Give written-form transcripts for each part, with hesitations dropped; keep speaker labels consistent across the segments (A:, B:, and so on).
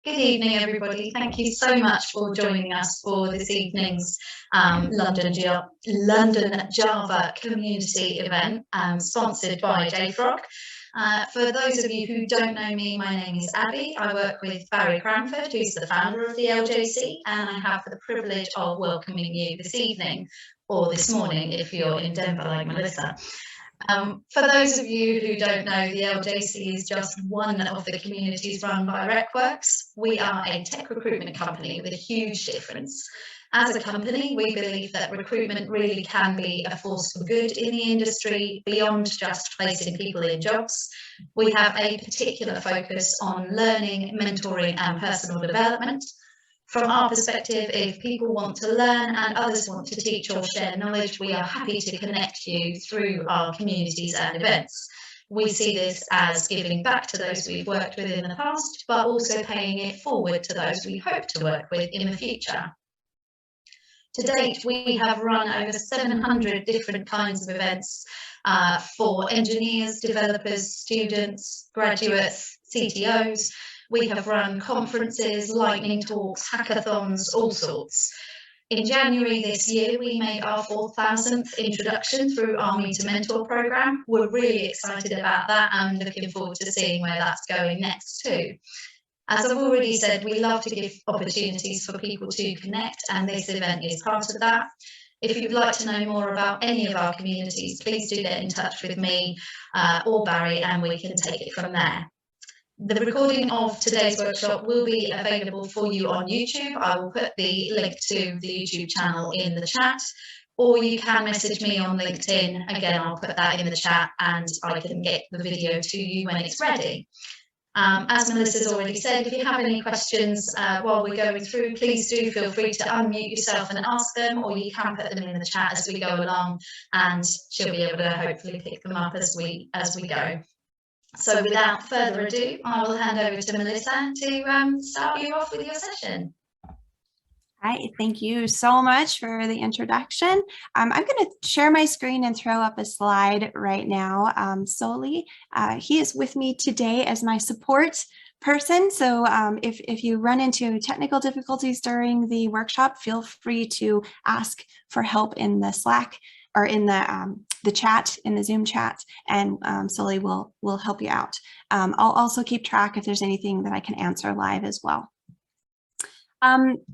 A: Good evening, everybody. Thank you so much for joining us for this evening's London Java community event sponsored by JFrog. For those of you who don't know me, my name is Abby. I work with Barry Cranford, who's the founder of the LJC, and I have the privilege of welcoming you this evening, or this morning if you're in Denver like Melissa. For those of you who don't know, the LJC is just one of the communities run by RecWorks. We are a tech recruitment company with a huge difference. As a company, we believe that recruitment really can be a force for good in the industry beyond just placing people in jobs. We have a particular focus on learning, mentoring, and personal development. From our perspective, if people want to learn and others want to teach or share knowledge, we are happy to connect you through our communities and events. We see this as giving back to those we've worked with in the past, but also paying it forward to those we hope to work with in the future. To date, we have run over 700 different kinds of events for engineers, developers, students, graduates, CTOs. We have run conferences, lightning talks, hackathons, all sorts. In January this year, we made our 4,000th introduction through our Meet to Mentor program. We're really excited about that and looking forward to seeing where that's going next too. As I've already said, we love to give opportunities for people to connect, and this event is part of that. If you'd like to know more about any of our communities, please do get in touch with me or Barry, and we can take it from there. The recording of today's workshop will be available for you on YouTube. I will put the link to the YouTube channel in the chat, or you can message me on LinkedIn. Again, I'll put that in the chat and I can get the video to you when it's ready. As Melissa's already said, if you have any questions while we're going through, please do feel free to unmute yourself and ask them, or you can put them in the chat as we go along, and she'll be able to hopefully pick them up as we go. So without further ado, I will hand over to Melissa to start you off with your session.
B: Hi, thank you so much for the introduction. I'm going to share my screen and throw up a slide right now. Solely, he is with me today as my support person. So if you run into technical difficulties during the workshop, feel free to ask for help in the Slack or in the chat, in the Zoom chat, and Solly will help you out. I'll also keep track if there's anything that I can answer live as well.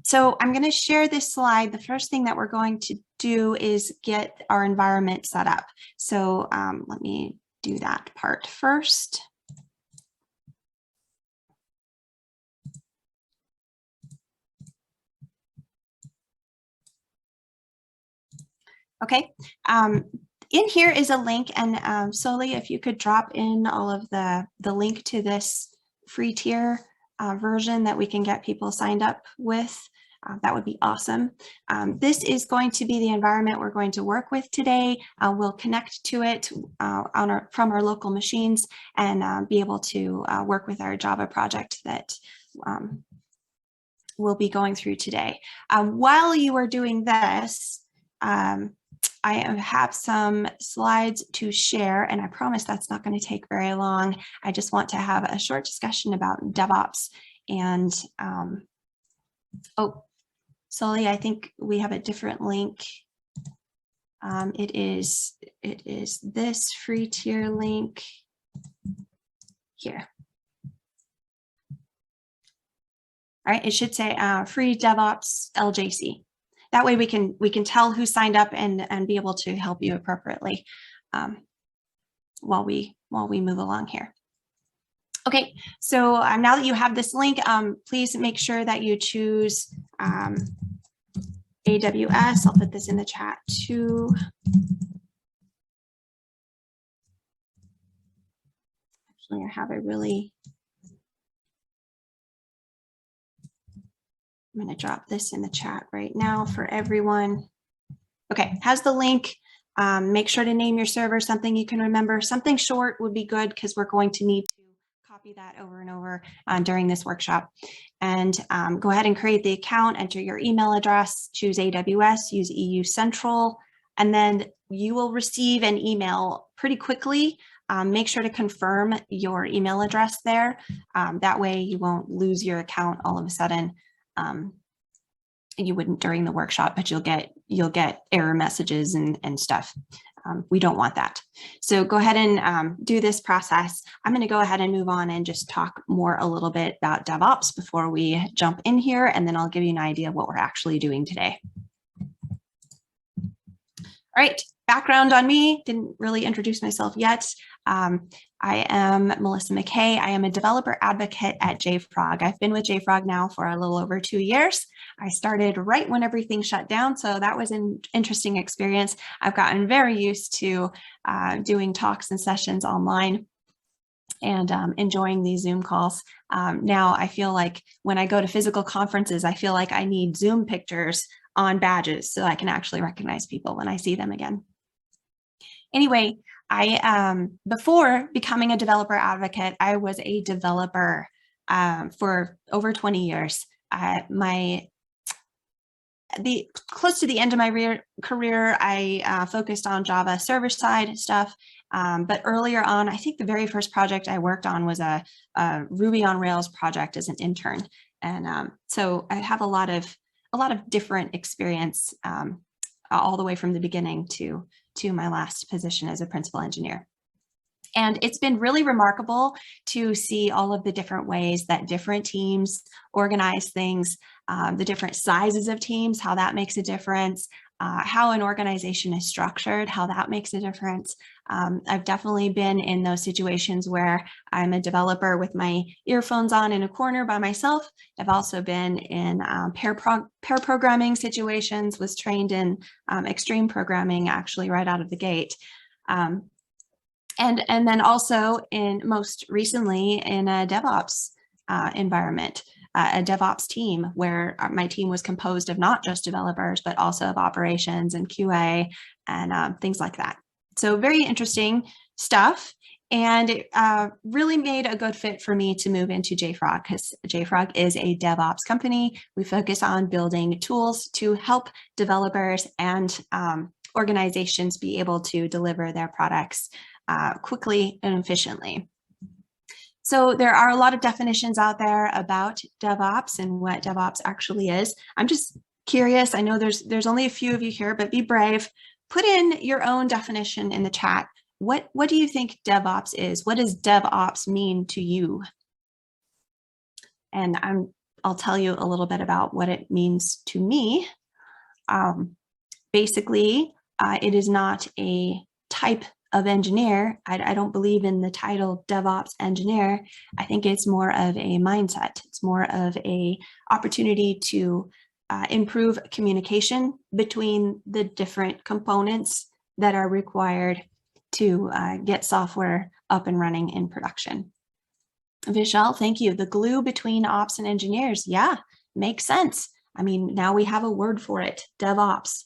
B: So I'm going to share this slide. The first thing that we're going to do is get our environment set up. So let me do that part first. Okay, in here is a link, and Solly, if you could drop in all of the link to this free tier version that we can get people signed up with, that would be awesome. This is going to be the environment we're going to work with today. We'll connect to it from our local machines and be able to work with our Java project that we'll be going through today. While you are doing this, I have some slides to share, and I promise that's not going to take very long. I just want to have a short discussion about DevOps. And oh, Solly, I think we have a different link. It is this free tier link here. All right, it should say free DevOps LJC. That way we can tell who signed up and be able to help you appropriately while we move along here. Okay, so now that you have this link, please make sure that you choose AWS. I'll put this in the chat too. Actually, I have a really. I'm going to drop this in the chat right now for everyone. Okay, has the link. Make sure to name your server something you can remember. Something short would be good because we're going to need to copy that over and over during this workshop. And go ahead and create the account, enter your email address, choose AWS, use EU Central, and then you will receive an email pretty quickly make sure to confirm your email address there. That way you won't lose your account all of a sudden. You wouldn't during the workshop, but you'll get error messages and stuff. We don't want that. So go ahead and do this process. I'm going to go ahead and move on and just talk more a little bit about DevOps before we jump in here, and then I'll give you an idea of what we're actually doing today. All right, background on me, didn't really introduce myself yet. I am Melissa McKay. I am a developer advocate at JFrog. I've been with JFrog now for a little over 2 years. I started right when everything shut down, so that was an interesting experience. I've gotten very used to doing talks and sessions online and enjoying these Zoom calls. Now I feel like when I go to physical conferences, I feel like I need Zoom pictures on badges so I can actually recognize people when I see them again. Anyway, before becoming a developer advocate, I was a developer for over 20 years. Close to the end of my career, I focused on Java server-side stuff. But earlier on, I think the very first project I worked on was a Ruby on Rails project as an intern. And so I have a lot of different experience all the way from the beginning to my last position as a principal engineer. And it's been really remarkable to see all of the different ways that different teams organize things, the different sizes of teams, how that makes a difference, how an organization is structured, how that makes a difference. I've definitely been in those situations where I'm a developer with my earphones on in a corner by myself. I've also been in pair programming situations, was trained in extreme programming actually right out of the gate. And then also most recently in a DevOps environment, a DevOps team where my team was composed of not just developers, but also of operations and QA and things like that. So very interesting stuff. And it really made a good fit for me to move into JFrog because JFrog is a DevOps company. We focus on building tools to help developers and organizations be able to deliver their products quickly and efficiently. So there are a lot of definitions out there about DevOps and what DevOps actually is. I'm just curious. I know there's only a few of you here, but be brave. Put in your own definition in the chat. What do you think DevOps is? What does DevOps mean to you? And I'll tell you a little bit about what it means to me. Basically, it is not a type of engineer. I don't believe in the title DevOps engineer. I think it's more of a mindset. It's more of a opportunity to improve communication between the different components that are required to get software up and running in production. Vishal, thank you. The glue between ops and engineers. Yeah, makes sense. I mean, now we have a word for it, DevOps.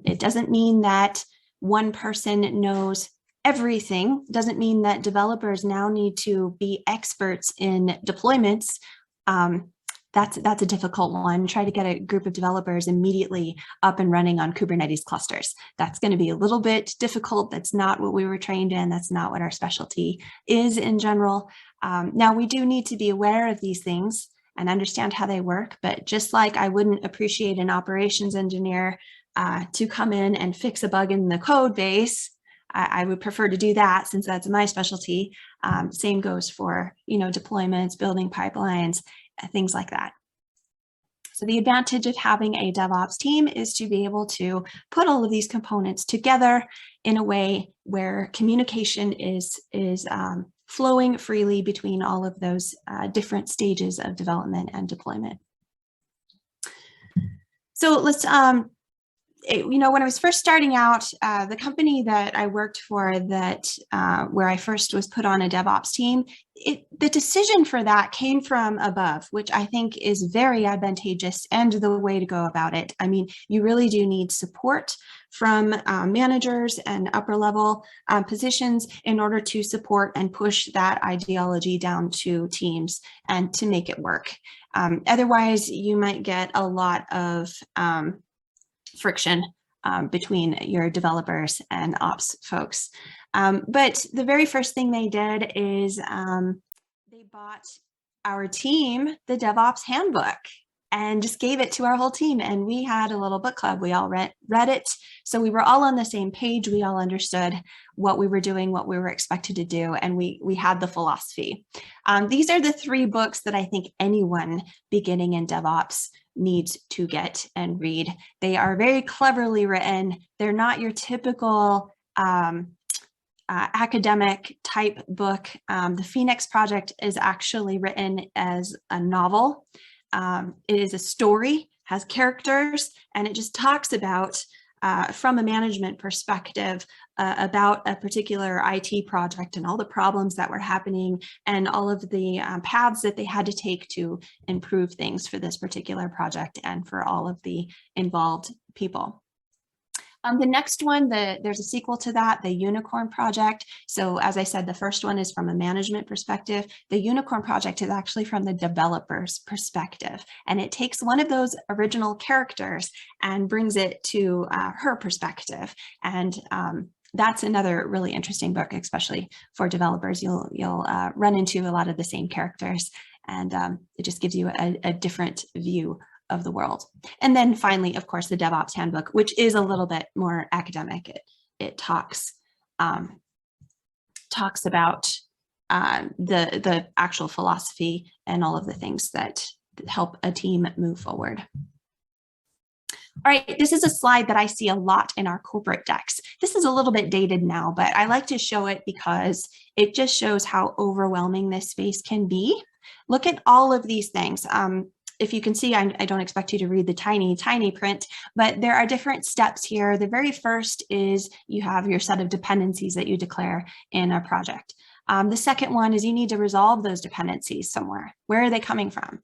B: It doesn't mean that one person knows everything. It doesn't mean that developers now need to be experts in deployments. That's a difficult one. Try to get a group of developers immediately up and running on Kubernetes clusters. That's going to be a little bit difficult. That's not what we were trained in. That's not what our specialty is in general. Now, we do need to be aware of these things and understand how they work. But just like I wouldn't appreciate an operations engineer to come in and fix a bug in the code base, I would prefer to do that since that's my specialty. Same goes for, deployments, building pipelines, things like that. So the advantage of having a DevOps team is to be able to put all of these components together in a way where communication is flowing freely between all of those different stages of development and deployment. So let's, when I was first starting out, the company that I worked for where I first was put on a DevOps team, the decision for that came from above, which I think is very advantageous and the way to go about it. I mean, you really do need support from managers and upper level positions in order to support and push that ideology down to teams and to make it work. Otherwise, you might get a lot of friction between your developers and ops folks. But the very first thing they did is they bought our team the DevOps handbook and just gave it to our whole team. And we had a little book club. We all read it. So we were all on the same page. We all understood what we were doing, what we were expected to do, and we had the philosophy. These are the 3 books that I think anyone beginning in DevOps needs to get and read. They are very cleverly written. They're not your typical academic type book. The Phoenix Project is actually written as a novel. It is a story, has characters, and it just talks about, from a management perspective, about a particular IT project and all the problems that were happening and all of the paths that they had to take to improve things for this particular project and for all of the involved people. The next one, there's a sequel to that, the Unicorn Project. So as I said, the first one is from a management perspective. The Unicorn Project is actually from the developer's perspective. And it takes one of those original characters and brings it to her perspective. And that's another really interesting book, especially for developers. You'll run into a lot of the same characters, and it just gives you a different view of the world. And then finally, of course, the DevOps handbook, which is a little bit more academic. It talks about the actual philosophy and all of the things that help a team move forward. All right, this is a slide that I see a lot in our corporate decks. This is a little bit dated now, but I like to show it because it just shows how overwhelming this space can be. Look at all of these things. If you can see, I don't expect you to read the tiny print, but there are different steps here. The very first is you have your set of dependencies that you declare in a project. The second one is you need to resolve those dependencies somewhere. Where are they coming from?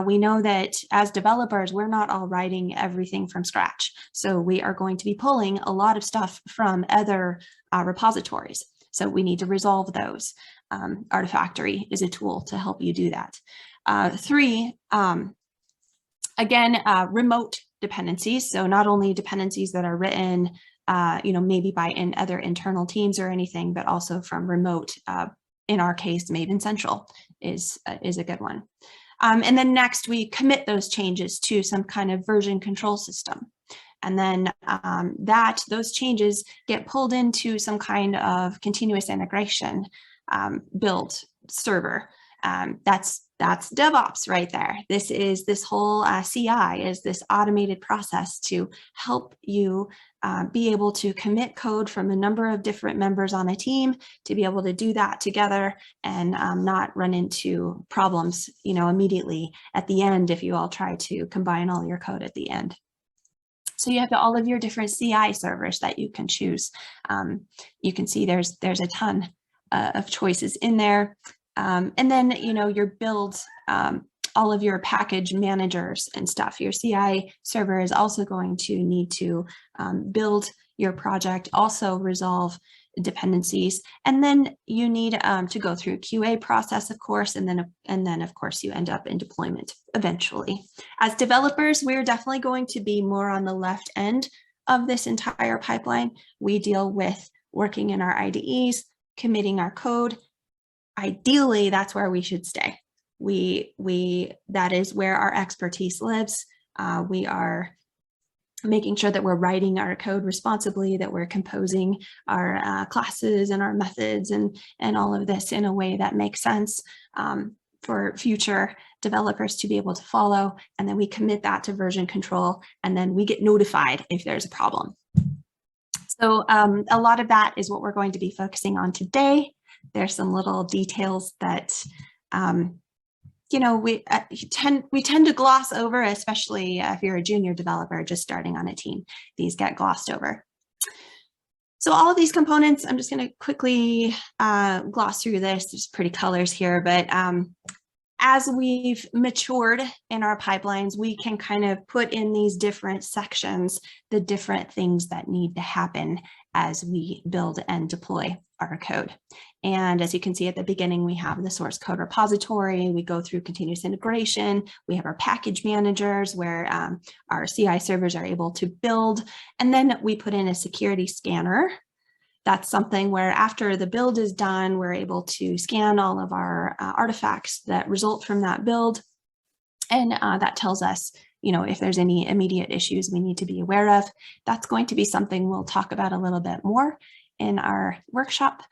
B: We know that as developers, we're not all writing everything from scratch. So we are going to be pulling a lot of stuff from other repositories. So we need to resolve those. Artifactory is a tool to help you do that. 3, again, remote dependencies. So not only dependencies that are written, maybe by other internal teams or anything, but also from remote. In our case, Maven Central is a good one. And then next, we commit those changes to some kind of version control system. And then those changes get pulled into some kind of continuous integration build server. That's DevOps right there. This whole CI is this automated process to help you be able to commit code from a number of different members on a team to be able to do that together and not run into problems, immediately at the end if you all try to combine all your code at the end. So you have all of your different CI servers that you can choose. You can see there's a ton of choices in there. And then, your build, all of your package managers and stuff. Your CI server is also going to need to build your project, also resolve dependencies. And then you need to go through a QA process, of course, and then of course you end up in deployment eventually. As developers, we're definitely going to be more on the left end of this entire pipeline. We deal with working in our IDEs, committing our code. Ideally, that's where we should stay. That is where our expertise lives. We are making sure that we're writing our code responsibly, that we're composing our classes and our methods and all of this in a way that makes sense for future developers to be able to follow. And then we commit that to version control, and then we get notified if there's a problem. So a lot of that is what we're going to be focusing on today. There's some little details that, we tend to gloss over, especially if you're a junior developer just starting on a team. These get glossed over. So all of these components, I'm just going to quickly gloss through this. There's pretty colors here, but as we've matured in our pipelines, we can kind of put in these different sections, the different things that need to happen as we build and deploy our code. And as you can see at the beginning, we have the source code repository. We go through continuous integration. We have our package managers where our CI servers are able to build. And then we put in a security scanner. That's something where after the build is done, we're able to scan all of our artifacts that result from that build. And that tells us, if there's any immediate issues we need to be aware of. That's going to be something we'll talk about a little bit more in our workshop.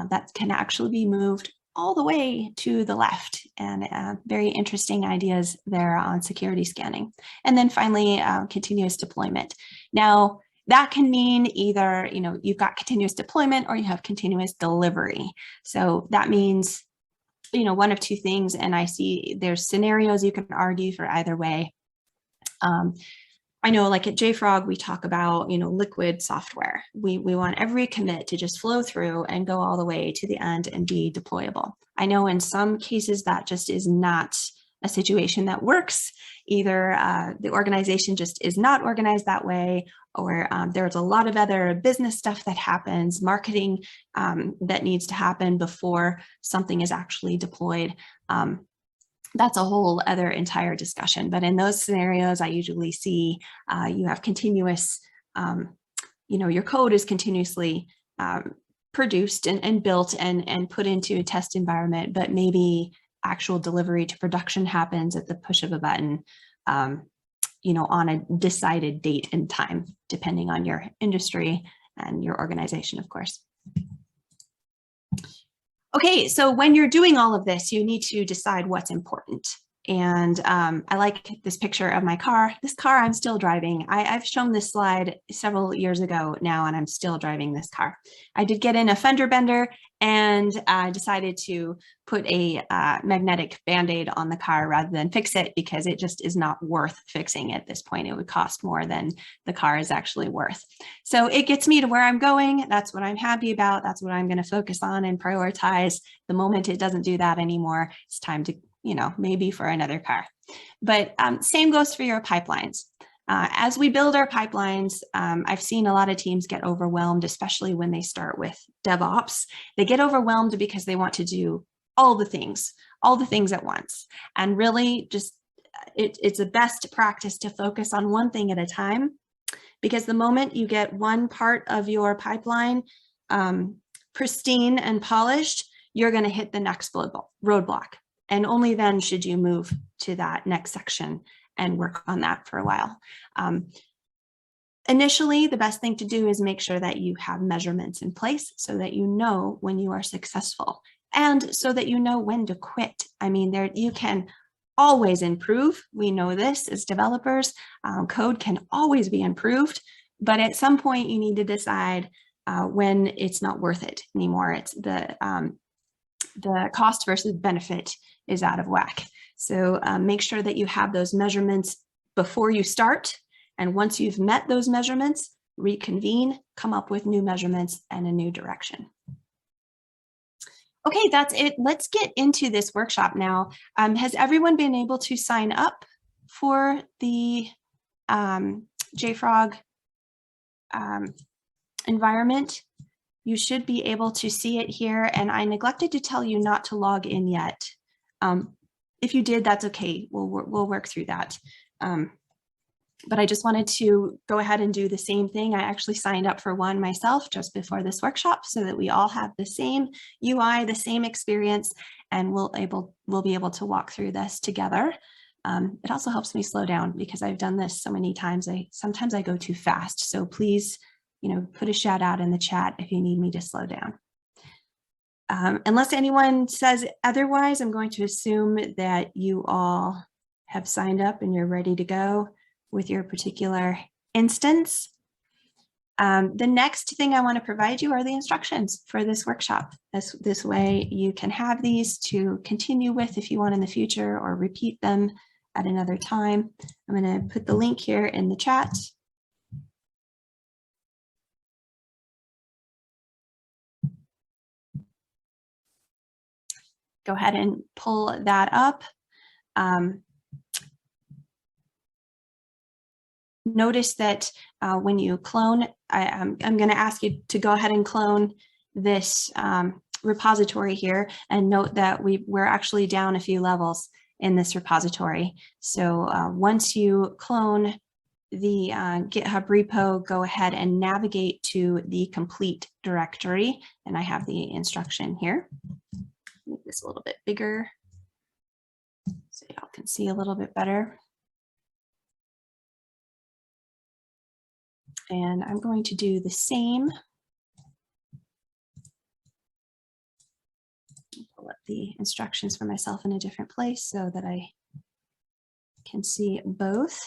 B: That can actually be moved all the way to the left, and very interesting ideas there on security scanning. And then finally, continuous deployment. Now, that can mean either, you've got continuous deployment or you have continuous delivery. So that means, one of two things, and I see there's scenarios you can argue for either way. I know like at JFrog, we talk about, liquid software. We want every commit to just flow through and go all the way to the end and be deployable. I know in some cases that just is not a situation that works. Either the organization just is not organized that way, or there's a lot of other business stuff that happens, marketing that needs to happen before something is actually deployed. That's a whole other entire discussion. But in those scenarios, I usually see you have continuous, your code is continuously produced and built and put into a test environment, but maybe actual delivery to production happens at the push of a button, on a decided date and time, depending on your industry and your organization, of course. Okay, so when you're doing all of this, you need to decide what's important. And I like this picture of my car. This car I'm still driving. I've shown this slide several years ago now, and I'm still driving this car. I did get in a fender bender, and I decided to put a magnetic Band-Aid on the car rather than fix it, because it just is not worth fixing at this point. It would cost more than the car is actually worth. So it gets me to where I'm going. That's what I'm happy about. That's what I'm going to focus on and prioritize. The moment it doesn't do that anymore, it's time to, maybe for another car. But same goes for your pipelines. As we build our pipelines, I've seen a lot of teams get overwhelmed, especially when they start with DevOps. They get overwhelmed because they want to do all the things at once. And really just, it's a best practice to focus on one thing at a time, because the moment you get one part of your pipeline pristine and polished, you're going to hit the next roadblock. And only then should you move to that next section and work on that for a while. Initially, the best thing to do is make sure that you have measurements in place so that you know when you are successful, and so that you know when to quit. I mean, you can always improve. We know this as developers. Code can always be improved, but at some point you need to decide when it's not worth it anymore. It's the cost versus benefit is out of whack. So make sure that you have those measurements before you start. And once you've met those measurements, reconvene, come up with new measurements and a new direction. Okay, that's it. Let's get into this workshop now. Has everyone been able to sign up for the JFrog environment? You should be able to see it here. And I neglected to tell you not to log in yet. If you did, that's okay. We'll work through that. But I just wanted to go ahead and do the same thing. I actually signed up for one myself just before this workshop so that we all have the same UI, the same experience, and we'll be able to walk through this together. It also helps me slow down because I've done this so many times. Sometimes I go too fast. So please, put a shout out in the chat if you need me to slow down. Unless anyone says otherwise, I'm going to assume that you all have signed up and you're ready to go with your particular instance. The next thing I want to provide you are the instructions for this workshop. This way you can have these to continue with if you want in the future, or repeat them at another time. I'm going to put the link here in the chat. Go ahead and pull that up. Notice that when you clone, I'm going to ask you to go ahead and clone this repository here, and note that we're actually down a few levels in this repository. So once you clone the GitHub repo, go ahead and navigate to the complete directory. And I have the instruction here. Make this a little bit bigger so y'all can see a little bit better. And I'm going to do the same. Pull up the instructions for myself in a different place so that I can see both.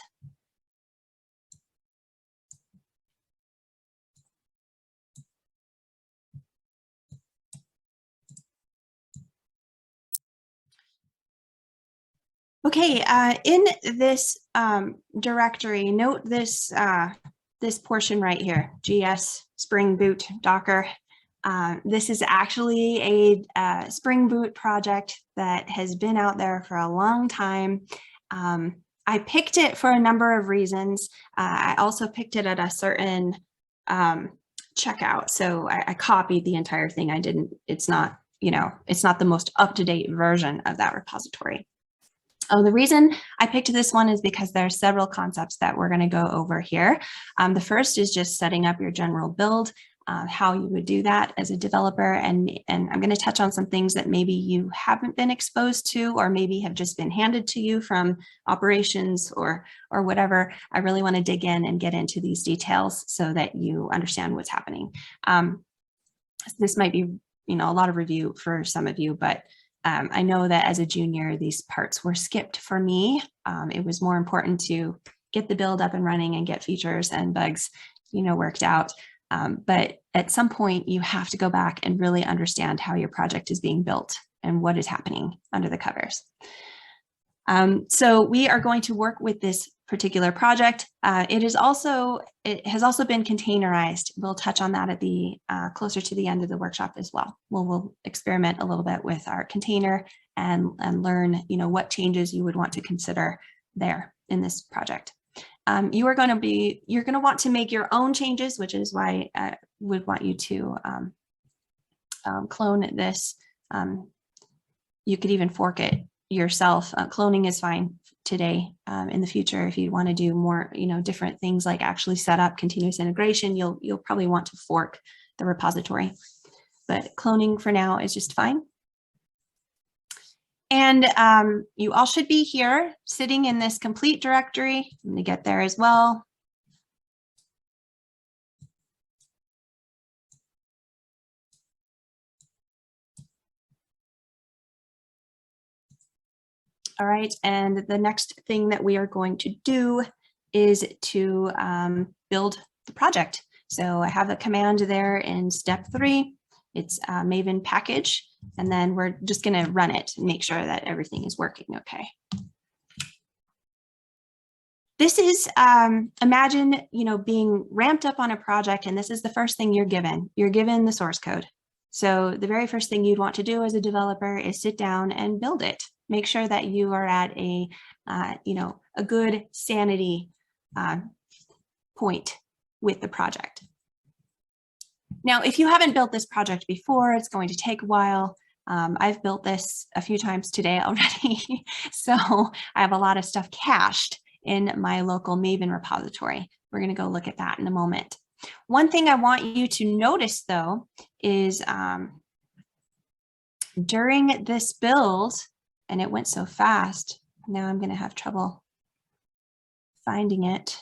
B: Okay, in this directory, note this this portion right here, GS Spring Boot Docker. This is actually a Spring Boot project that has been out there for a long time. I picked it for a number of reasons. I also picked it at a certain checkout, so I copied the entire thing. I didn't. It's not, you know, it's not the most up-to-date version of that repository. The reason I picked this one is because there are several concepts that we're going to go over here. The first is just setting up your general build, how you would do that as a developer. And I'm going to touch on some things that maybe you haven't been exposed to, or maybe have just been handed to you from operations or whatever. I really want to dig in and get into these details so that you understand what's happening. This might be, you know, a lot of review for some of you, but I know that as a junior, these parts were skipped for me. It was more important to get the build up and running and get features and bugs, you know, worked out. But at some point, you have to go back and really understand how your project is being built and what is happening under the covers. So we are going to work with this particular project. It has also been containerized. We'll touch on that at the closer to the end of the workshop as well. We'll experiment a little bit with our container and learn, you know, what changes you would want to consider there in this project. You're going to want to make your own changes, which is why I would want you to clone this. You could even fork it yourself. Cloning is fine today. In the future, if you want to do more, you know, different things like actually set up continuous integration, you'll probably want to fork the repository. But cloning for now is just fine. And you all should be here sitting in this complete directory. I'm going to get there as well. All right, and the next thing that we are going to do is to build the project. So I have a command there in step 3. It's Maven package, and then we're just going to run it and make sure that everything is working okay. This is, imagine, you know, being ramped up on a project, and this is the first thing you're given. You're given the source code. So the very first thing you'd want to do as a developer is sit down and build it. Make sure that you are at a, you know, a good sanity point with the project. Now, if you haven't built this project before, it's going to take a while. I've built this a few times today already, so I have a lot of stuff cached in my local Maven repository. We're going to go look at that in a moment. One thing I want you to notice, though, is during this build, and it went so fast, now I'm going to have trouble finding it.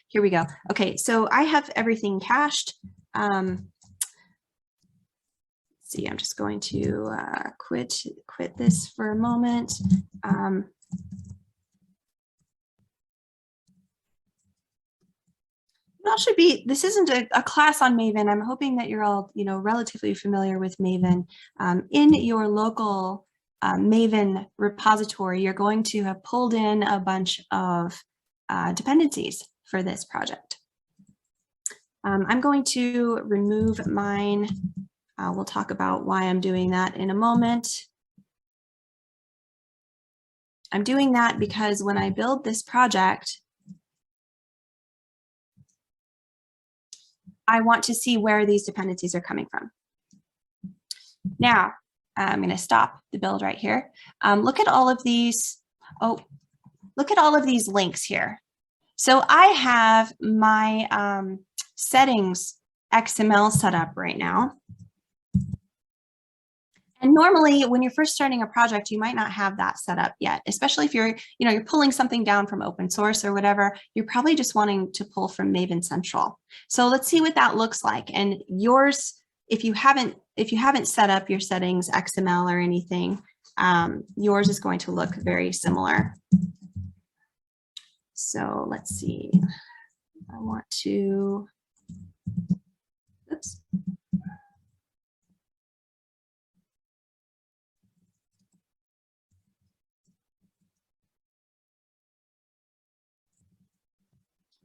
B: Here we go. Okay, so I have everything cached. Let's see, I'm just going to quit this for a moment. Should be, this isn't a class on Maven. I'm hoping that you're all, you know, relatively familiar with Maven. In your local Maven repository, you're going to have pulled in a bunch of dependencies for this project. I'm going to remove mine. We'll talk about why I'm doing that in a moment. I'm doing that because when I build this project, I want to see where these dependencies are coming from. Now, I'm going to stop the build right here. Look at all of these. Oh, look at all of these links here. So I have my settings XML set up right now. And normally when you're first starting a project, you might not have that set up yet, especially if you're pulling something down from open source or whatever. You're probably just wanting to pull from Maven Central. So let's see what that looks like. And yours, if you haven't set up your settings XML or anything, yours is going to look very similar. So let's see. I want to, oops.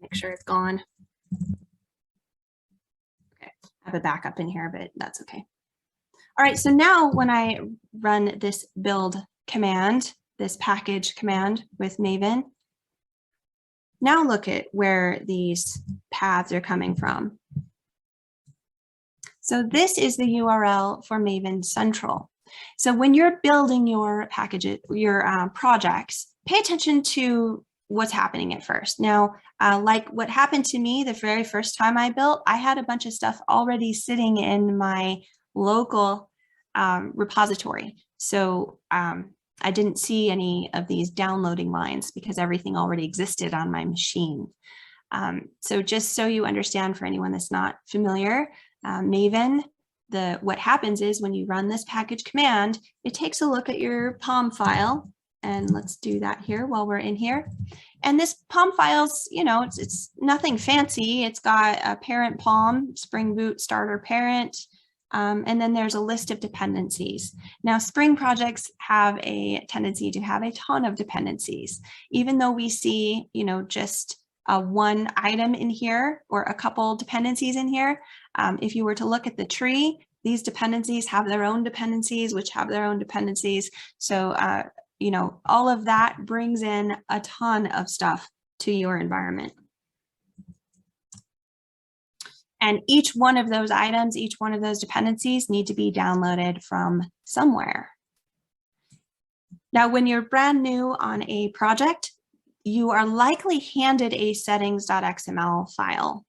B: Make sure it's gone. Okay, I have a backup in here, but that's okay. All right, so now when I run this build command, this package command with Maven, now look at where these paths are coming from. So this is the URL for Maven Central. So when you're building your packages, your projects, pay attention to what's happening at first. Now, like what happened to me the very first time I built, I had a bunch of stuff already sitting in my local repository. So I didn't see any of these downloading lines because everything already existed on my machine. So just so you understand, for anyone that's not familiar, Maven, what happens is when you run this package command, it takes a look at your POM file. And let's do that here while we're in here. And this POM file's, it's nothing fancy. It's got a parent POM, Spring Boot starter parent, and then there's a list of dependencies. Now, Spring projects have a tendency to have a ton of dependencies. Even though we see, just one item in here or a couple dependencies in here, if you were to look at the tree, these dependencies have their own dependencies, which have their own dependencies. So, all of that brings in a ton of stuff to your environment. And each one of those items, each one of those dependencies need to be downloaded from somewhere. Now, when you're brand new on a project, you are likely handed a settings.xml file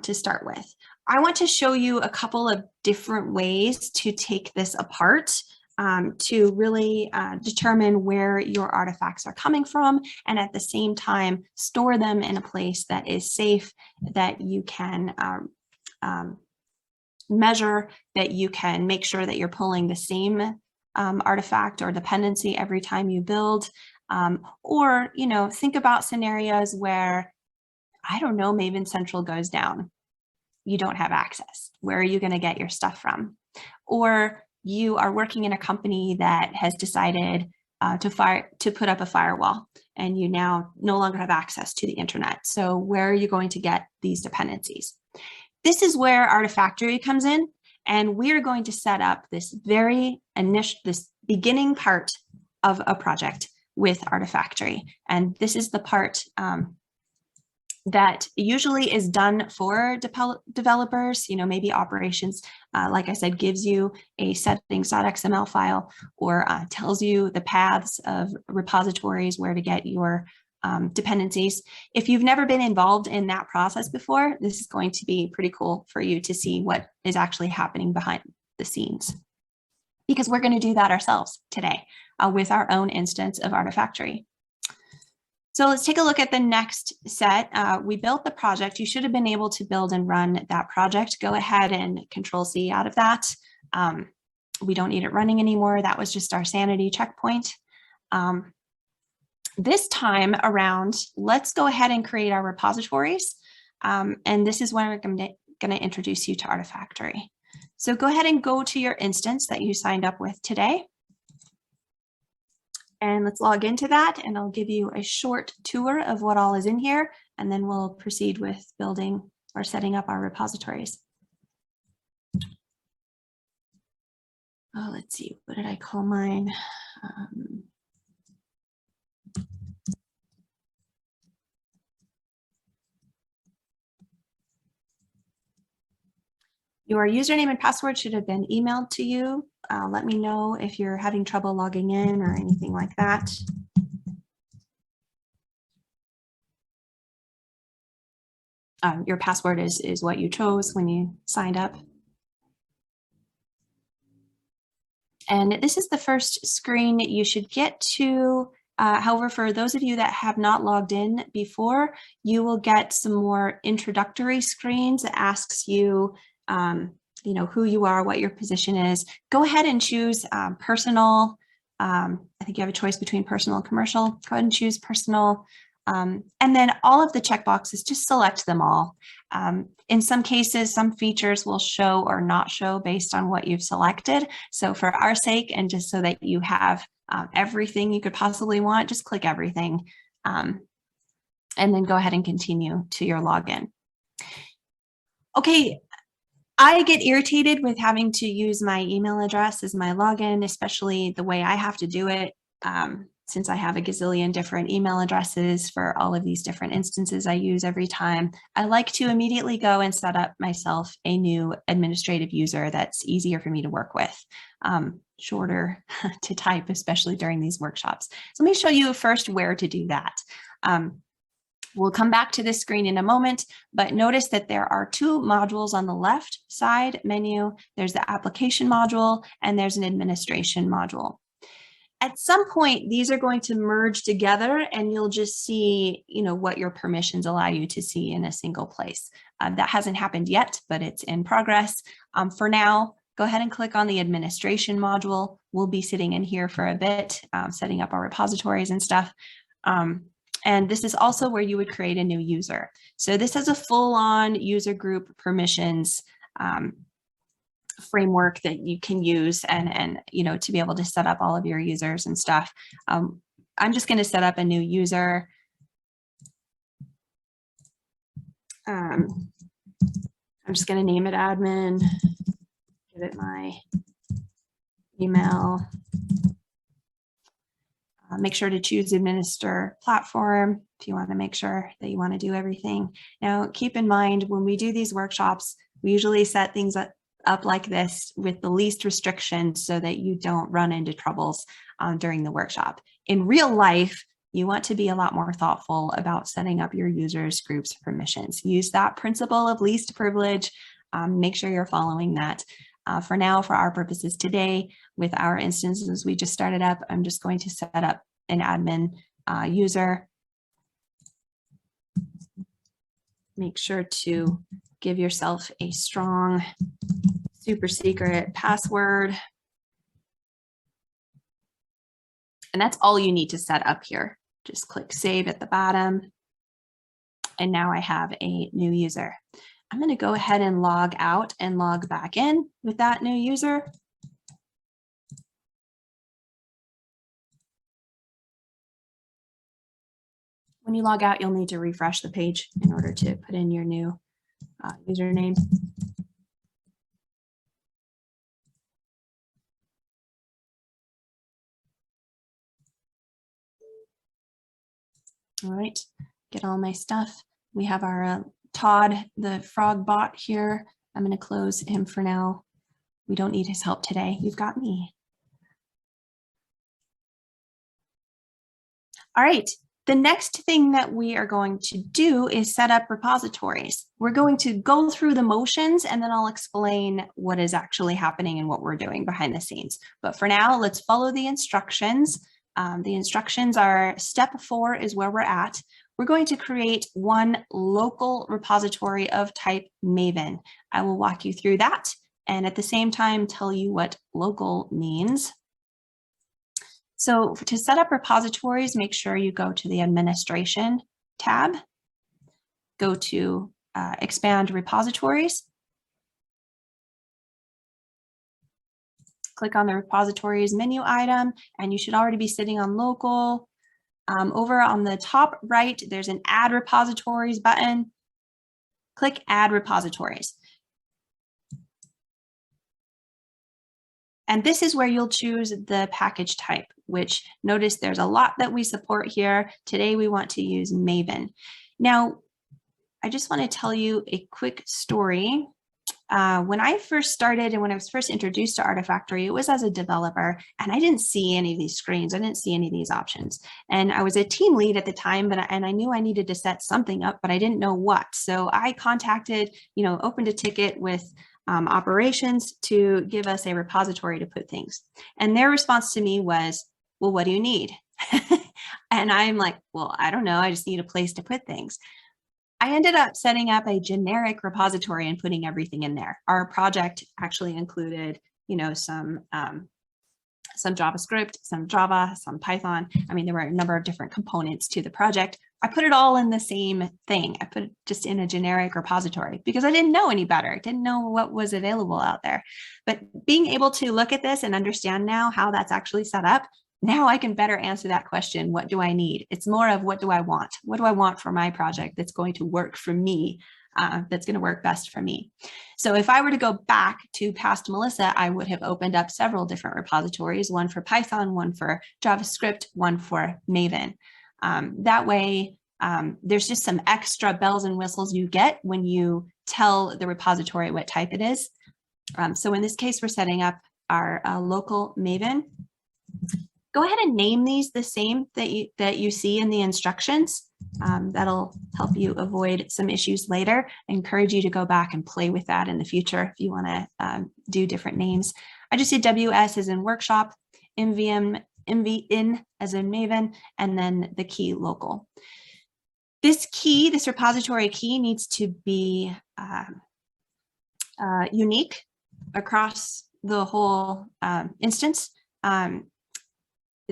B: to start with. I want to show you a couple of different ways to take this apart to really determine where your artifacts are coming from, and at the same time store them in a place that is safe, that you can measure, that you can make sure that you're pulling the same artifact or dependency every time you build, or think about scenarios where, I don't know, Maven Central goes down. You don't have access. Where are you going to get your stuff from? Or you are working in a company that has decided to put up a firewall, and you now no longer have access to the internet. So where are you going to get these dependencies? This is where Artifactory comes in, and we are going to set up this this beginning part of a project with Artifactory. And this is the part that usually is done for developers, maybe operations, like I said, gives you a settings.xml file, or tells you the paths of repositories where to get your dependencies. If you've never been involved in that process before, this is going to be pretty cool for you to see what is actually happening behind the scenes, because we're going to do that ourselves today with our own instance of Artifactory. So let's take a look at the next set. We built the project. You should have been able to build and run that project. Go ahead and Control-C out of that. We don't need it running anymore. That was just our sanity checkpoint. This time around, let's go ahead and create our repositories. And this is when we're going to introduce you to Artifactory. So go ahead and go to your instance that you signed up with today. And let's log into that, and I'll give you a short tour of what all is in here, and then we'll proceed with building or setting up our repositories. Oh, let's see, what did I call mine? Your username and password should have been emailed to you. Let me know if you're having trouble logging in or anything like that. Your password is what you chose when you signed up. And this is the first screen you should get to. However, for those of you that have not logged in before, you will get some more introductory screens that asks you, you know, who you are, what your position is. Go ahead and choose personal. I think you have a choice between personal and commercial. Go ahead and choose personal. And then all of the checkboxes, just select them all. In some cases, some features will show or not show based on what you've selected. So for our sake, and just so that you have everything you could possibly want, just click everything. And then go ahead and continue to your login. Okay, I get irritated with having to use my email address as my login, especially the way I have to do it. Since I have a gazillion different email addresses for all of these different instances I use every time, I like to immediately go and set up myself a new administrative user that's easier for me to work with, shorter to type, especially during these workshops. So let me show you first where to do that. We'll come back to this screen in a moment, but notice that there are two modules on the left side menu. There's the application module and there's an administration module. At some point, these are going to merge together and you'll just see, you know, what your permissions allow you to see in a single place. That hasn't happened yet, but it's in progress. For now, go ahead and click on the administration module. We'll be sitting in here for a bit, setting up our repositories and stuff. And this is also where you would create a new user. So this has a full-on user group permissions framework that you can use and you know, to be able to set up all of your users and stuff. I'm just going to set up a new user. I'm just going to name it admin, give it my email. Make sure to choose administer platform if you want to make sure that you want to do everything. Now, keep in mind, when we do these workshops, we usually set things up like this with the least restrictions so that you don't run into troubles during the workshop. In real life, you want to be a lot more thoughtful about setting up your users, groups, permissions. Use that principle of least privilege. Make sure you're following that. For now, for our purposes today, with our instances we just started up, I'm just going to set up an admin user. Make sure to give yourself a strong, super secret password. And that's all you need to set up here. Just click save at the bottom. And now I have a new user. I'm going to go ahead and log out and log back in with that new user. When you log out, you'll need to refresh the page in order to put in your new username. All right, get all my stuff. We have our Todd, the frog bot here. I'm going to close him for now. We don't need his help today. You've got me. All right. The next thing that we are going to do is set up repositories. We're going to go through the motions and then I'll explain what is actually happening and what we're doing behind the scenes. But for now, let's follow the instructions. The instructions are step 4 is where we're at. We're going to create one local repository of type Maven. I will walk you through that and at the same time tell you what local means. So to set up repositories, make sure you go to the administration tab, go to expand repositories, click on the repositories menu item, and you should already be sitting on local. Over on the top right, there's an add repositories button. Click add repositories. And this is where you'll choose the package type, which notice there's a lot that we support here. Today, we want to use Maven. Now, I just want to tell you a quick story when I first started and when I was first introduced to Artifactory, it was as a developer, and I didn't see any of these screens. I didn't see any of these options. And I was a team lead at the time, and I knew I needed to set something up, but I didn't know what. So I contacted, opened a ticket with operations to give us a repository to put things. And their response to me was, well, what do you need? And I'm like, well, I don't know. I just need a place to put things. I ended up setting up a generic repository and putting everything in there. Our project actually included, some JavaScript, some Java, some Python. I mean, there were a number of different components to the project. I put it all in the same thing. I put it just in a generic repository because I didn't know any better. I didn't know what was available out there. But being able to look at this and understand now how that's actually set up, now I can better answer that question. What do I need? It's more of what do I want? What do I want for my project that's going to work for me, that's going to work best for me? So if I were to go back to past Melissa, I would have opened up several different repositories, one for Python, one for JavaScript, one for Maven. That way, there's just some extra bells and whistles you get when you tell the repository what type it is. So in this case, we're setting up our local Maven. Go ahead and name these the same that you see in the instructions. That'll help you avoid some issues later. I encourage you to go back and play with that in the future if you want to do different names. I just did WS as in workshop, MVN as in Maven, and then the key local. This repository key needs to be unique across the whole instance.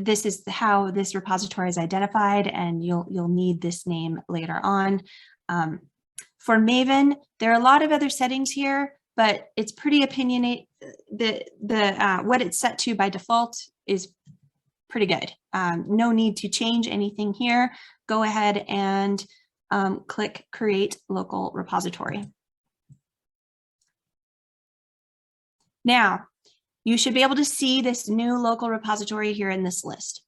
B: This is how this repository is identified, and you'll need this name later on. For Maven, there are a lot of other settings here, but it's pretty opinionated. What it's set to by default is pretty good. No need to change anything here. Go ahead and click Create Local Repository. Now, you should be able to see this new local repository here in this list.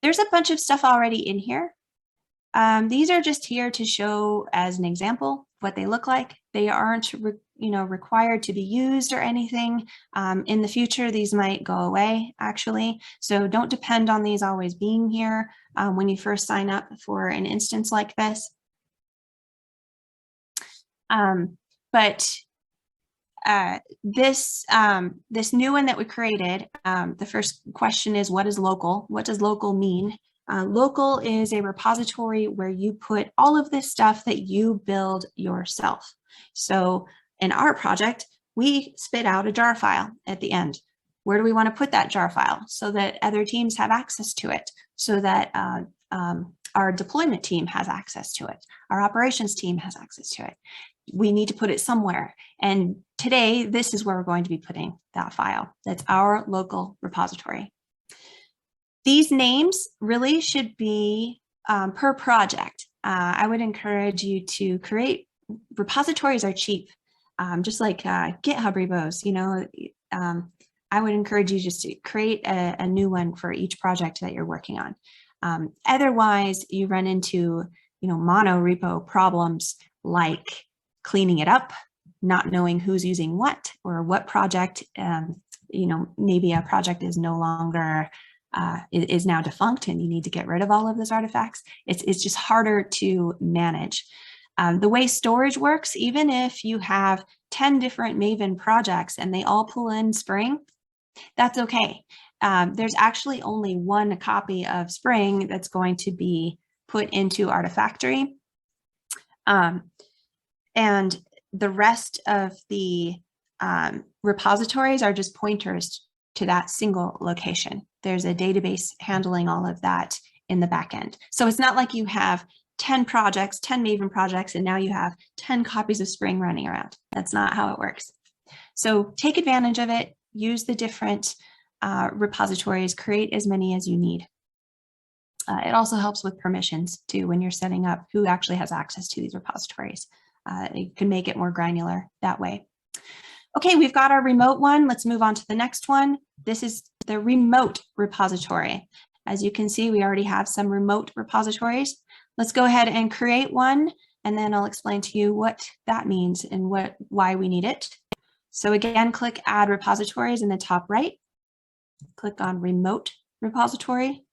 B: There's a bunch of stuff already in here. These are just here to show as an example what they look like. They aren't required to be used or anything. In the future, these might go away actually. So don't depend on these always being here when you first sign up for an instance like this. This new one that we created, the first question is, what is local? What does local mean? Local is a repository where you put all of this stuff that you build yourself. So in our project, we spit out a jar file at the end. Where do we want to put that jar file so that other teams have access to it, so that our deployment team has access to it, our operations team has access to it? We need to put it somewhere. And today, this is where we're going to be putting that file. That's our local repository. These names really should be per project. I would encourage you to create, repositories are cheap, just like GitHub repos, I would encourage you just to create a new one for each project that you're working on. Otherwise, you run into, mono repo problems like cleaning it up, not knowing who's using what or what project, maybe a project is no longer, is now defunct and you need to get rid of all of those artifacts. It's just harder to manage. The way storage works, even if you have 10 different Maven projects and they all pull in Spring, that's okay. There's actually only one copy of Spring that's going to be put into Artifactory. And the rest of the repositories are just pointers to that single location. There's a database handling all of that in the back end. So it's not like you have 10 projects, 10 Maven projects, and now you have 10 copies of Spring running around. That's not how it works. So take advantage of it, use the different repositories, create as many as you need. It also helps with permissions too when you're setting up who actually has access to these repositories. You can make it more granular that way. Okay, we've got our remote one. Let's move on to the next one. This is the remote repository. As you can see, we already have some remote repositories. Let's go ahead and create one, and then I'll explain to you what that means and why we need it. So again, click Add Repositories in the top right. Click on Remote Repository.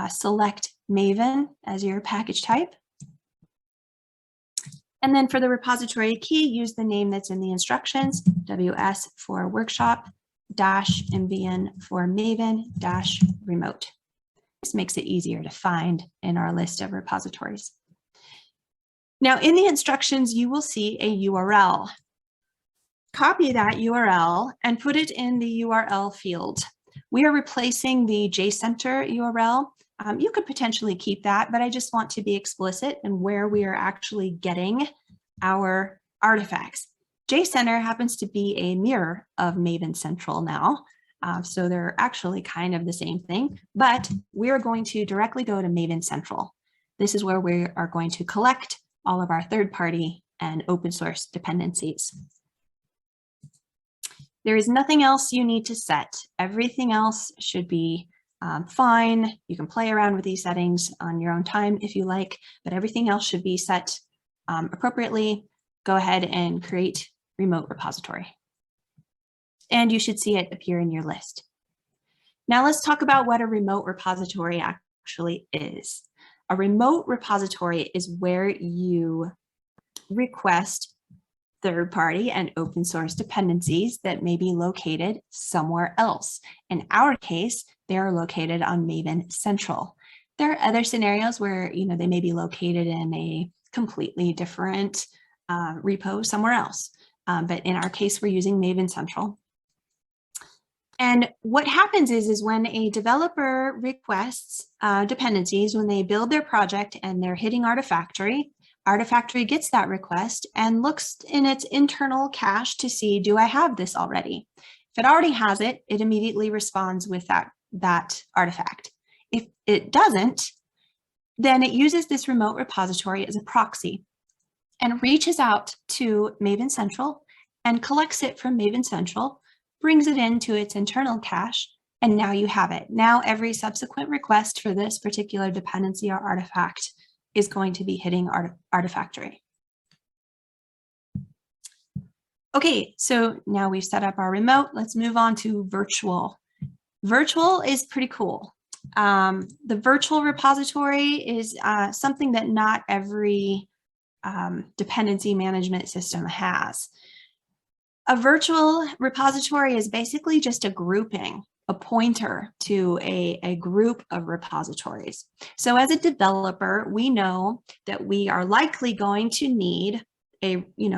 B: Select Maven as your package type. And then for the repository key, use the name that's in the instructions, WS for workshop, -MVN for Maven, -remote. This makes it easier to find in our list of repositories. Now in the instructions, you will see a URL. Copy that URL and put it in the URL field. We are replacing the JCenter URL. You could potentially keep that, but I just want to be explicit in where we are actually getting our artifacts. JCenter happens to be a mirror of Maven Central now. So they're actually kind of the same thing, but we're going to directly go to Maven Central. This is where we are going to collect all of our third-party and open source dependencies. There is nothing else you need to set. Everything else should be fine. You can play around with these settings on your own time if you like, but everything else should be set appropriately. Go ahead and create remote repository. And you should see it appear in your list. Now let's talk about what a remote repository actually is. A remote repository is where you request third-party and open source dependencies that may be located somewhere else. In our case, they are located on Maven Central. There are other scenarios where they may be located in a completely different repo somewhere else. But in our case, we're using Maven Central. And what happens is when a developer requests dependencies, when they build their project and they're hitting Artifactory, Artifactory gets that request and looks in its internal cache to see, do I have this already? If it already has it, it immediately responds with that artifact. If it doesn't, then it uses this remote repository as a proxy and reaches out to Maven Central and collects it from Maven Central, brings it into its internal cache, and now you have it. Now every subsequent request for this particular dependency or artifact is going to be hitting Artifactory. Okay, so now we've set up our remote. Let's move on to virtual. Virtual is pretty cool. The virtual repository is something that not every dependency management system has. A virtual repository is basically just a grouping, a pointer to a group of repositories. So as a developer, we know that we are likely going to need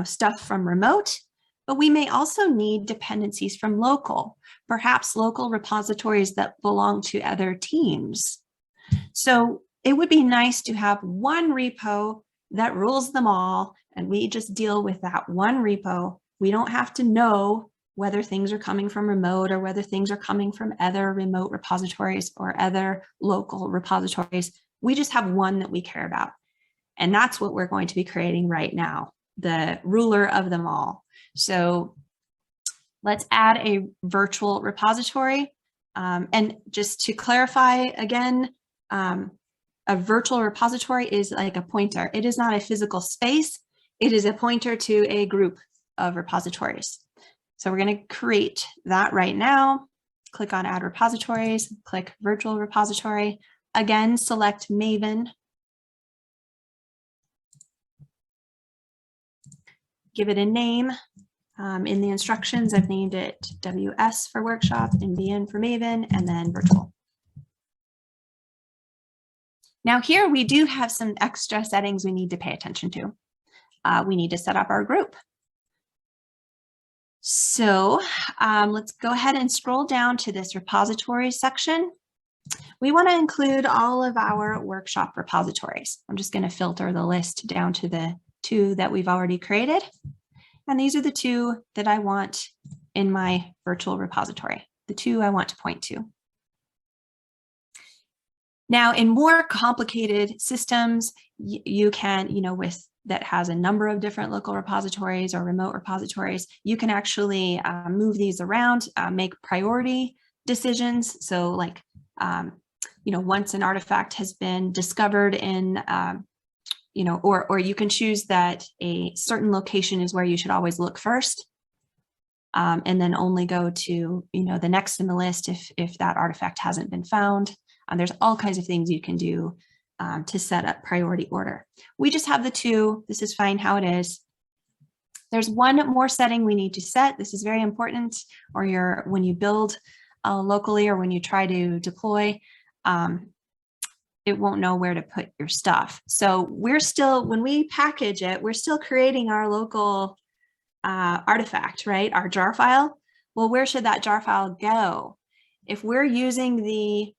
B: stuff from remote, but we may also need dependencies from local, perhaps local repositories that belong to other teams. So it would be nice to have one repo that rules them all, and we just deal with that one repo. We don't have to know whether things are coming from remote or whether things are coming from other remote repositories or other local repositories. We just have one that we care about. And that's what we're going to be creating right now, the ruler of them all. So let's add a virtual repository. And just to clarify again, a virtual repository is like a pointer. It is not a physical space. It is a pointer to a group of repositories. So we're going to create that right now. Click on Add Repositories, click Virtual Repository. Again, select Maven. Give it a name. In the instructions, I've named it WS for Workshop, MVN for Maven, and then Virtual. Now here we do have some extra settings we need to pay attention to. We need to set up our group. So let's go ahead and scroll down to this repository section. We want to include all of our workshop repositories. I'm just going to filter the list down to the 2 that we've already created. And these are the 2 that I want in my virtual repository, the 2 I want to point to. Now, in more complicated systems, you can, that has a number of different local repositories or remote repositories, you can actually move these around, make priority decisions. So like, once an artifact has been discovered in, or you can choose that a certain location is where you should always look first. and then only go to, the next in the list if that artifact hasn't been found. There's all kinds of things you can do to set up priority order. We just have the 2. This is fine how it is. There's one more setting we need to set. This is very important, or when you build locally or when you try to deploy, it won't know where to put your stuff. So when we package it, we're still creating our local artifact, right? Our jar file. Well, where should that jar file go? If we're using the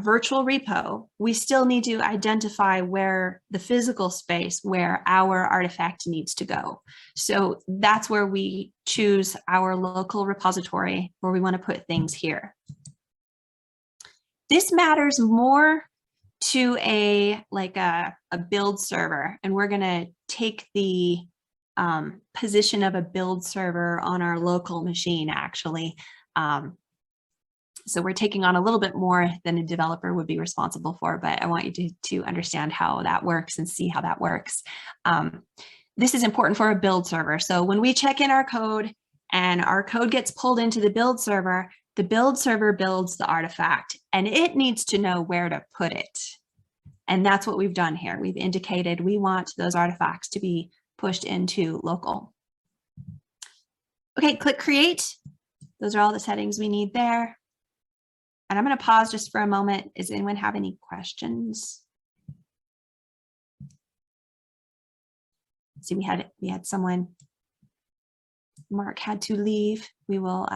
B: virtual repo, we still need to identify where the physical space where our artifact needs to go. So that's where we choose our local repository where we want to put things here. This matters more to a build server, and we're going to take the position of a build server on our local machine, actually. So we're taking on a little bit more than a developer would be responsible for, but I want you to understand how that works and see how that works. This is important for a build server. So when we check in our code and our code gets pulled into the build server builds the artifact, and it needs to know where to put it. And that's what we've done here. We've indicated we want those artifacts to be pushed into local. Okay, click create. Those are all the settings we need there. And I'm going to pause just for a moment. Does anyone have any questions? See, we had someone, Mark had to leave. We will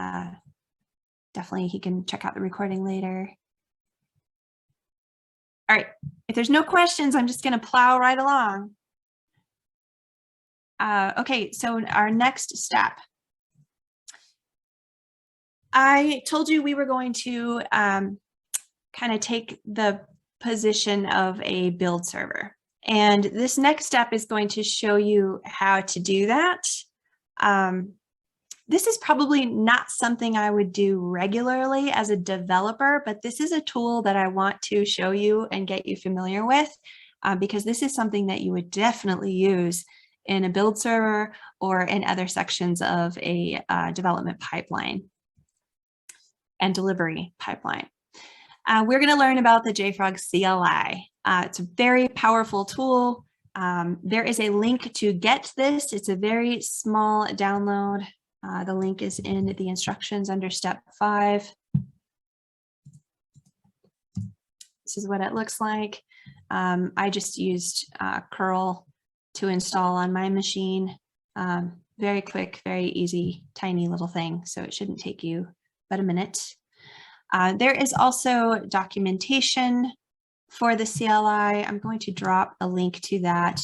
B: definitely, he can check out the recording later. All right, if there's no questions, I'm just going to plow right along. Okay, so our next step. I told you we were going to kind of take the position of a build server. And this next step is going to show you how to do that. This is probably not something I would do regularly as a developer, but this is a tool that I want to show you and get you familiar with, because this is something that you would definitely use in a build server or in other sections of a development pipeline and delivery pipeline. We're going to learn about the JFrog CLI. It's a very powerful tool. There is a link to get this. It's a very small download. The link is in the instructions under step 5. This is what it looks like. I just used curl to install on my machine. Very quick, very easy, tiny little thing. So it shouldn't take you but a minute. There is also documentation for the CLI. I'm going to drop a link to that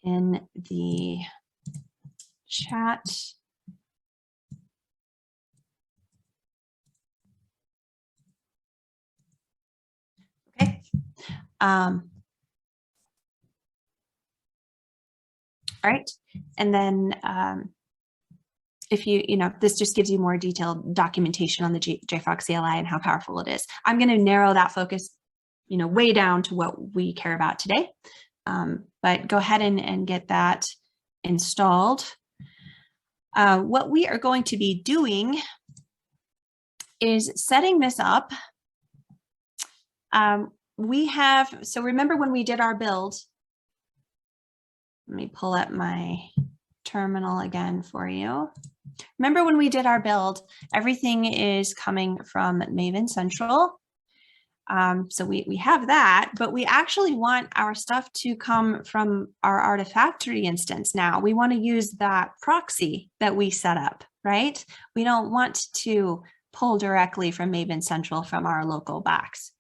B: in the chat. Okay. All right. And then if this just gives you more detailed documentation on the JFrog CLI and how powerful it is. I'm going to narrow that focus, way down to what we care about today. But go ahead and get that installed. What we are going to be doing is setting this up. So remember when we did our build, let me pull up my terminal again for you. Remember when we did our build, everything is coming from Maven Central. So we have that, but we actually want our stuff to come from our Artifactory instance now. We want to use that proxy that we set up, right? We don't want to pull directly from Maven Central from our local box.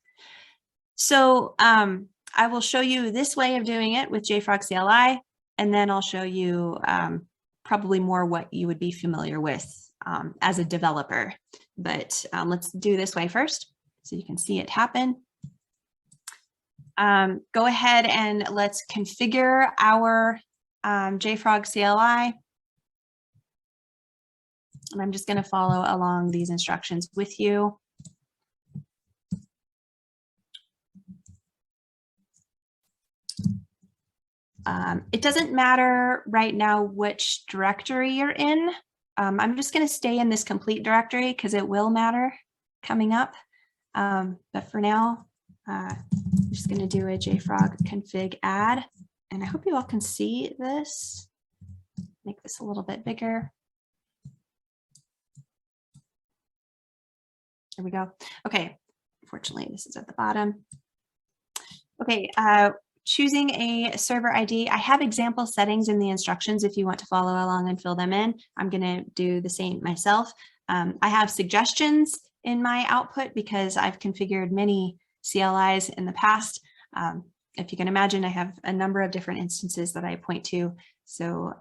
B: So I will show you this way of doing it with JFrog CLI, and then I'll show you probably more what you would be familiar with as a developer. But let's do this way first so you can see it happen. Go ahead and let's configure our JFrog CLI. And I'm just going to follow along these instructions with you. It doesn't matter right now which directory you're in. I'm just going to stay in this complete directory because it will matter coming up. But for now, I'm just going to do a JFrog config add. And I hope you all can see this. Make this a little bit bigger. There we go. Okay, unfortunately, this is at the bottom. Okay, choosing a server ID. I have example settings in the instructions if you want to follow along and fill them in. I'm going to do the same myself. I have suggestions in my output because I've configured many CLIs in the past. If you can imagine, I have a number of different instances that I point to. So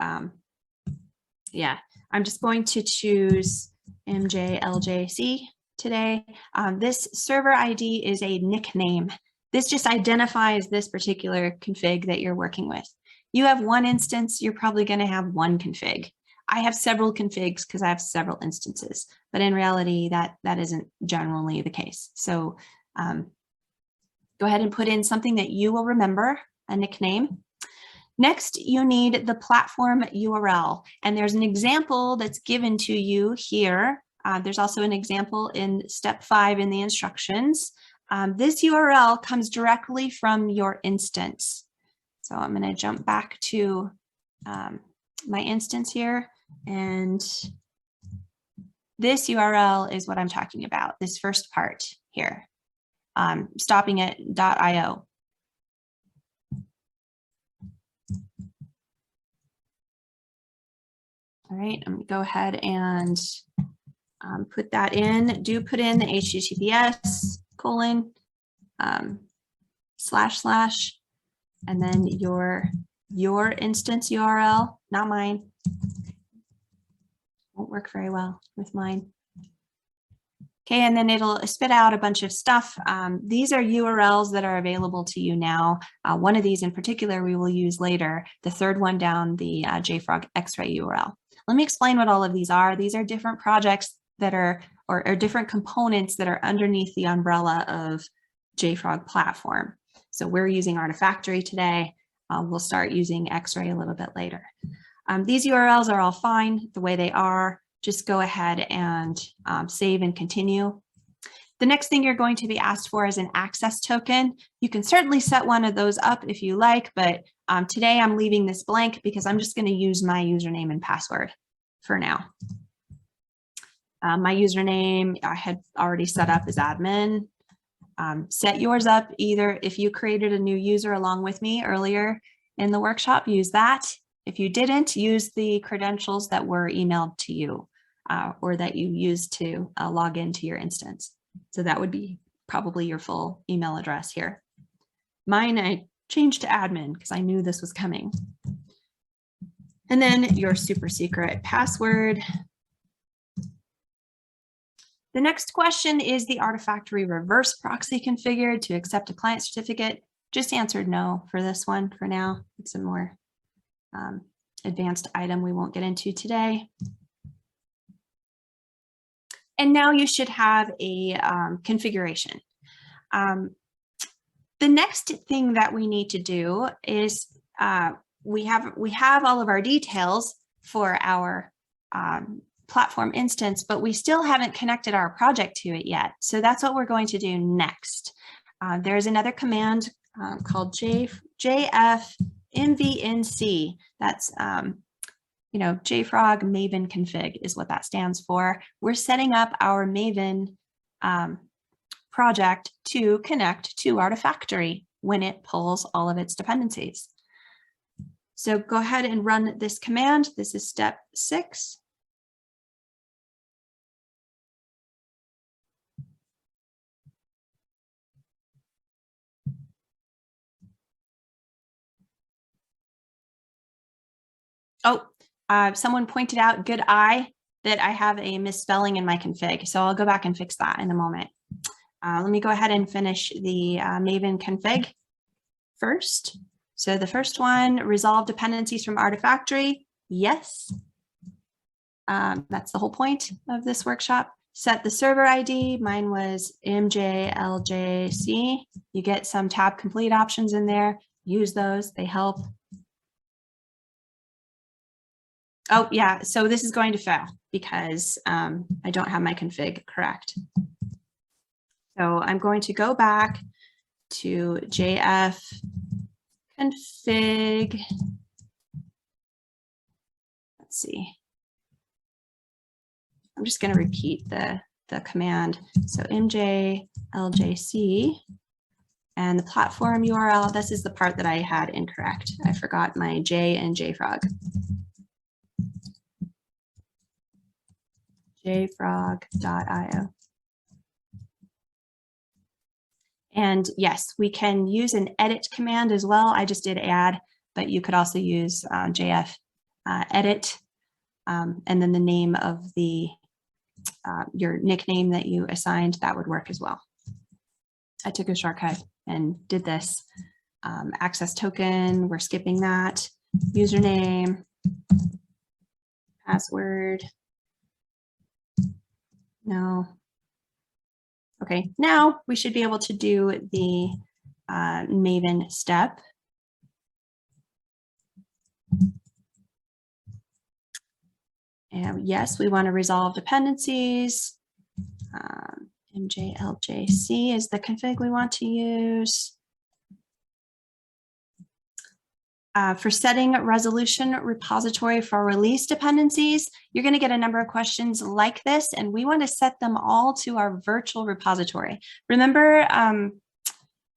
B: yeah, I'm just going to choose LJC today. This server ID is a nickname. This just identifies this particular config that you're working with. You have one instance, you're probably going to have one config. I have several configs because I have several instances, but in reality, that isn't generally the case. So go ahead and put in something that you will remember, a nickname. Next, you need the platform URL, and there's an example that's given to you here. There's also an example in step 5 in the instructions. This URL comes directly from your instance. So I'm going to jump back to my instance here, and this URL is what I'm talking about, this first part here, stopping at .io. All right, I'm going to go ahead and put that in. Do put in the HTTPS : // and then your instance URL, not mine. Won't work very well with mine. Okay, and then it'll spit out a bunch of stuff. These are URLs that are available to you now. One of these in particular we will use later. The third one down, the JFrog Xray URL. Let me explain what all of these are. These are different projects that are, or different components that are underneath the umbrella of JFrog Platform. So we're using Artifactory today. We'll start using Xray a little bit later. These URLs are all fine the way they are. Just go ahead and save and continue. The next thing you're going to be asked for is an access token. You can certainly set one of those up if you like, but today I'm leaving this blank because I'm just going to use my username and password for now. My username I had already set up as admin. Set yours up either if you created a new user along with me earlier in the workshop, use that. If you didn't, use the credentials that were emailed to you or that you used to log into your instance. So that would be probably your full email address here. Mine, I changed to admin because I knew this was coming. And then your super secret password. The next question is the Artifactory reverse proxy configured to accept a client certificate. Just answered no for this one for now. It's a more advanced item we won't get into today. And now you should have a configuration. The next thing that we need to do is we have all of our details for our platform instance, but we still haven't connected our project to it yet. So that's what we're going to do next. There's another command called jfmvnc. That's JFrog Maven config is what that stands for. We're setting up our Maven project to connect to Artifactory when it pulls all of its dependencies. So go ahead and run this command. This is step 6. Oh, someone pointed out, good eye, that I have a misspelling in my config. So I'll go back and fix that in a moment. Let me go ahead and finish the Maven config first. So the first one, resolve dependencies from Artifactory. Yes. That's the whole point of this workshop. Set the server ID. Mine was MJLJC. You get some tab complete options in there. Use those. They help. Oh yeah, so this is going to fail because I don't have my config correct. So I'm going to go back to JF config. Let's see. I'm just going to repeat the command. So mj LJC and the platform URL. This is the part that I had incorrect. I forgot my J and JFrog. Jfrog.io. And yes, we can use an edit command as well. I just did add, but you could also use JF edit, and then the name of the your nickname that you assigned, that would work as well. I took a shortcut and did this. Access token, we're skipping that. Username, password, no. Okay, now we should be able to do the Maven step. And yes, we want to resolve dependencies. MJLJC is the config we want to use. For setting resolution repository for release dependencies, you're going to get a number of questions like this, and we want to set them all to our virtual repository. Remember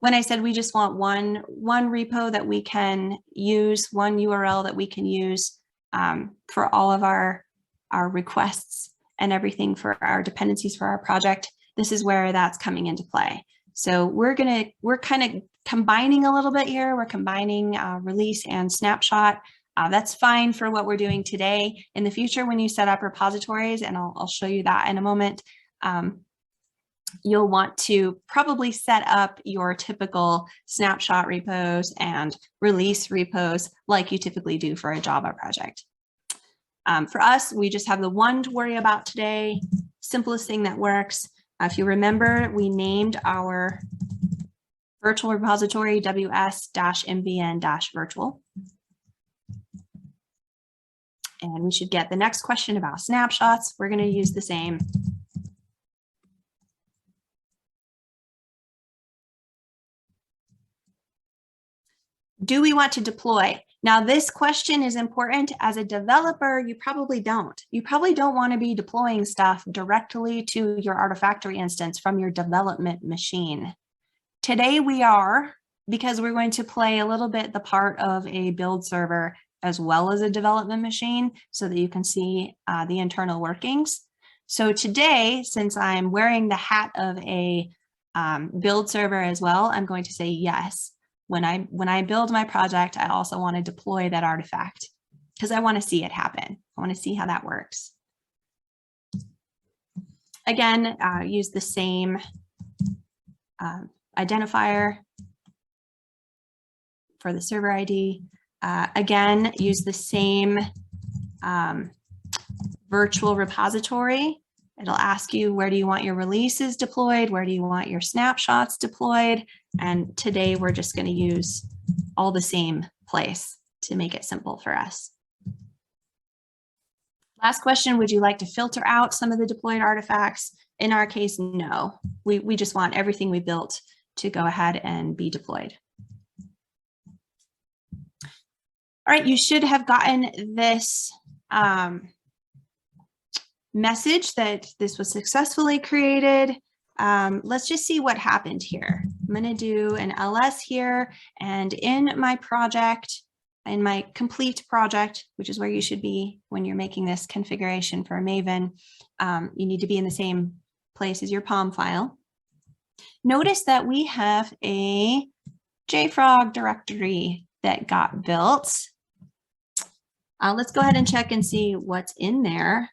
B: when I said we just want one repo that we can use, one URL that we can use for all of our requests and everything for our dependencies for our project? This is where that's coming into play. So we're kind of combining a little bit here. We're combining release and snapshot. That's fine for what we're doing today. In the future, when you set up repositories, and I'll show you that in a moment, you'll want to probably set up your typical snapshot repos and release repos like you typically do for a Java project. For us, we just have the one to worry about today, simplest thing that works. If you remember, we named our virtual repository ws-mbn-virtual. And we should get the next question about snapshots. We're going to use the same. Do we want to deploy? Now, this question is important. As a developer, you probably don't. You probably don't want to be deploying stuff directly to your Artifactory instance from your development machine. Today we are, because we're going to play a little bit the part of a build server as well as a development machine so that you can see the internal workings. So today, since I'm wearing the hat of a build server as well, I'm going to say yes. When I build my project, I also want to deploy that artifact because I want to see it happen. I want to see how that works. Again, use the same identifier for the server ID. Again, use the same virtual repository. It'll ask you, where do you want your releases deployed? Where do you want your snapshots deployed? And today we're just going to use all the same place to make it simple for us. Last question, would you like to filter out some of the deployed artifacts? In our case, no. We just want everything we built to go ahead and be deployed. All right, you should have gotten this message that this was successfully created. Let's just see what happened here. I'm going to do an ls here, and in my project, in my complete project, which is where you should be when you're making this configuration for Maven, you need to be in the same place as your POM file. Notice that we have a JFrog directory that got built. Let's go ahead and check and see what's in there.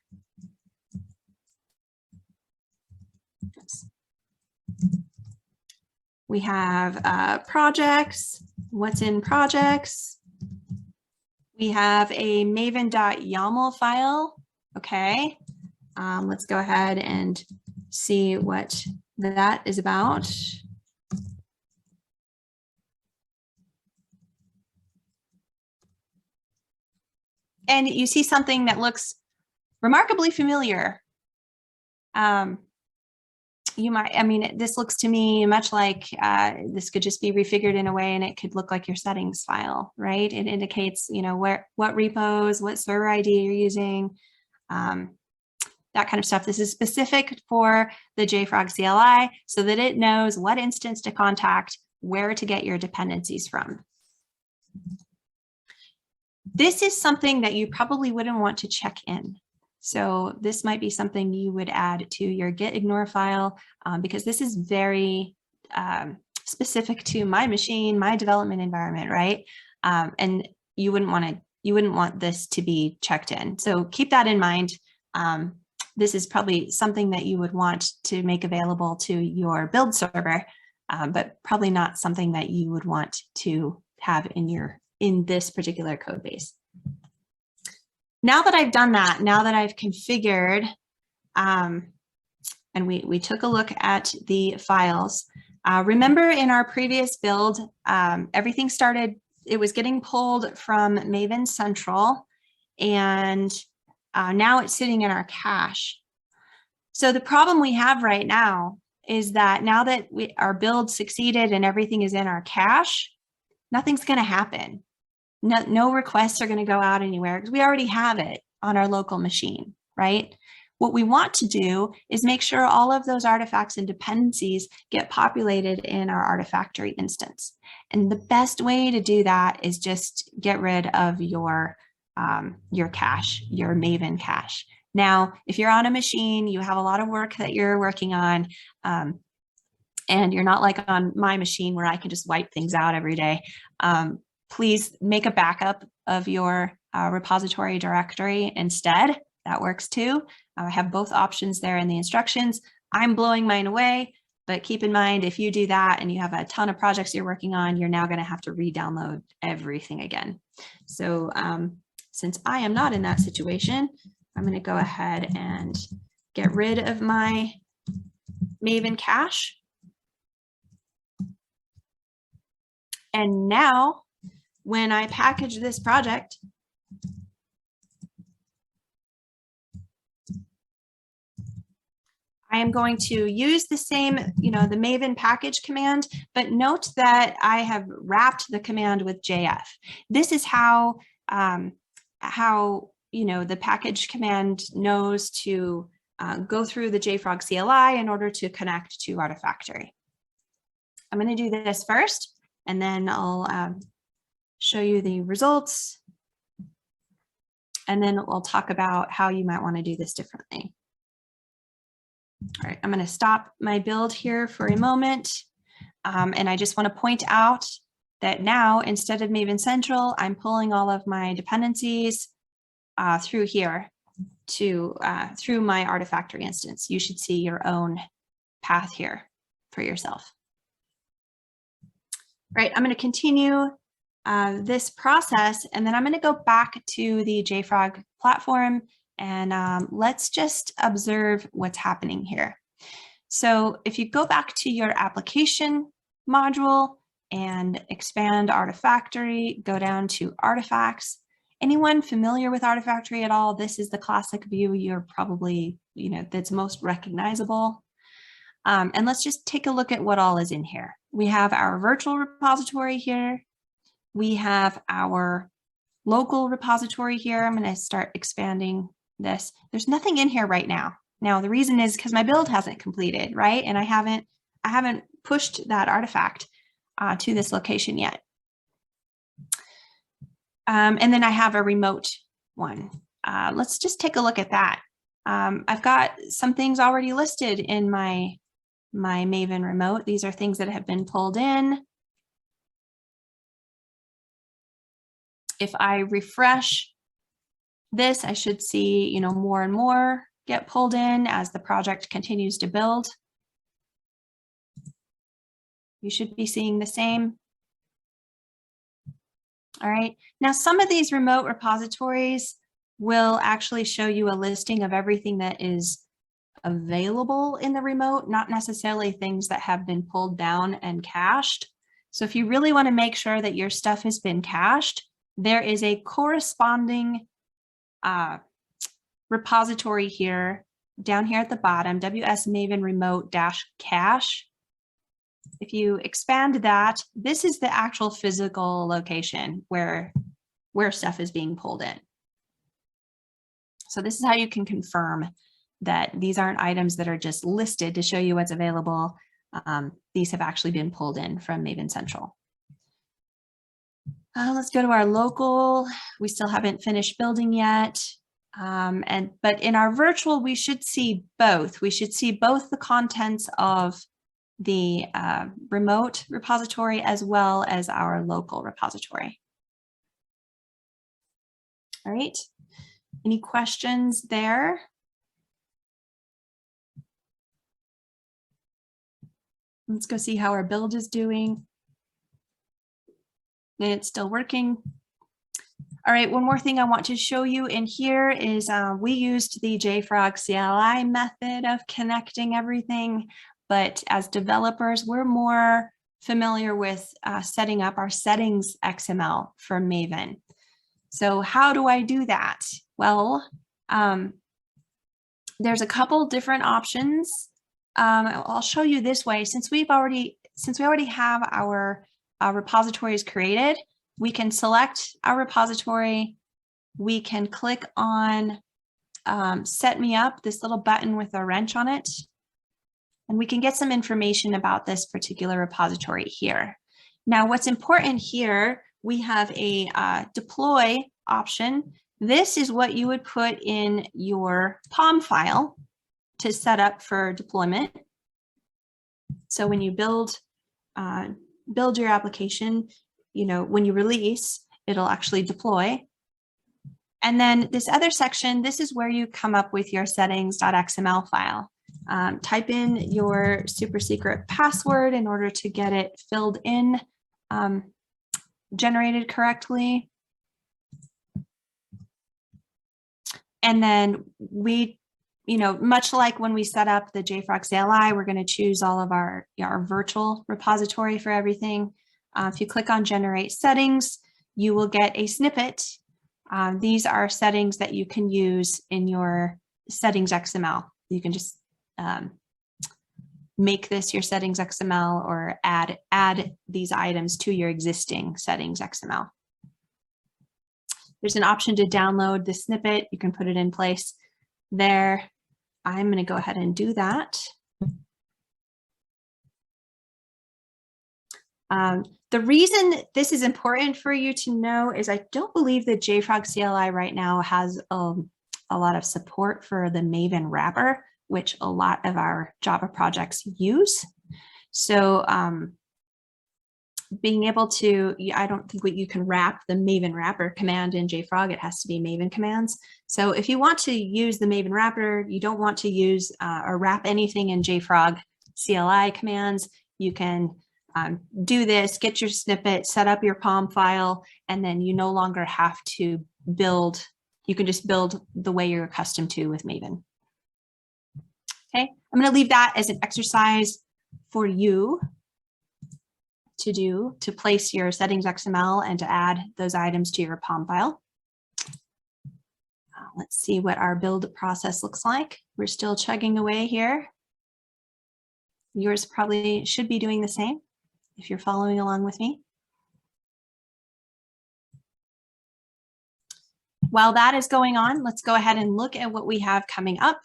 B: We have projects, what's in projects. We have a maven.yaml file. Okay, let's go ahead and see what that is about. and you see something that looks remarkably familiar, you might, I mean, this looks to me much like this could just be refigured in a way, and it could look like your settings file, right? It indicates, you know, what repos, what server ID you're using, that kind of stuff. This is specific for the JFrog CLI so that it knows what instance to contact, where to get your dependencies from. This is something that you probably wouldn't want to check in. So this might be something you would add to your git ignore file, because this is very specific to my machine, my development environment, right? And you wouldn't want this to be checked in. So keep that in mind. This is probably something that you would want to make available to your build server, but probably not something that you would want to have in this particular code base. Now that I've done that, now that I've configured, and we took a look at the files, remember in our previous build, everything started, it was getting pulled from Maven Central, and now it's sitting in our cache. So the problem we have right now is that now that our build succeeded and everything is in our cache, nothing's going to happen. No requests are going to go out anywhere because we already have it on our local machine, right? What we want to do is make sure all of those artifacts and dependencies get populated in our Artifactory instance. And the best way to do that is just get rid of your cache, your Maven cache. Now, if you're on a machine, you have a lot of work that you're working on, and you're not like on my machine where I can just wipe things out every day. Please make a backup of your repository directory instead. That works too. I have both options there in the instructions. I'm blowing mine away, but keep in mind, if you do that and you have a ton of projects you're working on, you're now going to have to re-download everything again. So since I am not in that situation, I'm going to go ahead and get rid of my Maven cache. And now, when I package this project, I am going to use the same, the Maven package command, but note that I have wrapped the command with JF. This is how the package command knows to go through the JFrog CLI in order to connect to Artifactory. I'm going to do this first, and then I'll show you the results, and then we'll talk about how you might want to do this differently. All right, I'm going to stop my build here for a moment, and I just want to point out that now, instead of Maven Central, I'm pulling all of my dependencies through here to through my Artifactory instance. You should see your own path here for yourself. Right, I'm going to continue this process, and then I'm going to go back to the JFrog platform, and let's just observe what's happening here. So if you go back to your application module and expand Artifactory, go down to artifacts. Anyone familiar with Artifactory at all? This is the classic view you're probably, that's most recognizable. And let's just take a look at what all is in here. We have our virtual repository here. We have our local repository here. I'm going to start expanding this. There's nothing in here right now. Now, the reason is because my build hasn't completed, right? And I haven't pushed that artifact to this location yet. And then I have a remote one. Let's just take a look at that. I've got some things already listed in my Maven remote. These are things that have been pulled in. If I refresh this, I should see, more and more get pulled in as the project continues to build. You should be seeing the same. All right. Now, some of these remote repositories will actually show you a listing of everything that is available in the remote, not necessarily things that have been pulled down and cached. So if you really want to make sure that your stuff has been cached, there is a corresponding repository here, down here at the bottom, WS Maven remote -cache. If you expand that, this is the actual physical location where stuff is being pulled in. So this is how you can confirm that these aren't items that are just listed to show you what's available. These have actually been pulled in from Maven Central. Let's go to our local. We still haven't finished building yet. But in our virtual, we should see both. We should see both the contents of the remote repository as well as our local repository. All right. Any questions there? Let's go see how our build is doing. And it's still working. All right, one more thing I want to show you in here is we used the JFrog CLI method of connecting everything, but as developers, we're more familiar with setting up our settings XML for Maven. So how do I do that? Well, there's a couple different options. I'll show you this way. Since we already have our repositories created, we can select our repository. We can click on set me up, this little button with a wrench on it, and we can get some information about this particular repository here. Now, what's important here, we have a deploy option. This is what you would put in your POM file to set up for deployment. So when you build your application, you know, when you release, it'll actually deploy. And then this other section, this is where you come up with your settings.xml file. Type in your super secret password in order to get it filled in, generated correctly. And then we, you know, much like when we set up the JFrog CLI, we're going to choose all of our virtual repository for everything. If you click on generate settings, you will get a snippet. These are settings that you can use in your settings XML. You can just make this your settings XML or add these items to your existing settings XML. There's an option to download the snippet. You can put it in place there. I'm going to go ahead and do that. The reason this is important for you to know is I don't believe that JFrog CLI right now has a lot of support for the Maven wrapper, which a lot of our Java projects use. So being able to, I don't think you can wrap the Maven wrapper command in JFrog. It has to be Maven commands. So if you want to use the Maven wrapper, you don't want to use or wrap anything in JFrog CLI commands, you can do this, get your snippet, set up your POM file, and then you no longer have to build. You can just build the way you're accustomed to with Maven. Okay, I'm going to leave that as an exercise for you to do, to place your settings XML and to add those items to your POM file. Let's see what our build process looks like. We're still chugging away here. Yours probably should be doing the same if you're following along with me. While that is going on, let's go ahead and look at what we have coming up.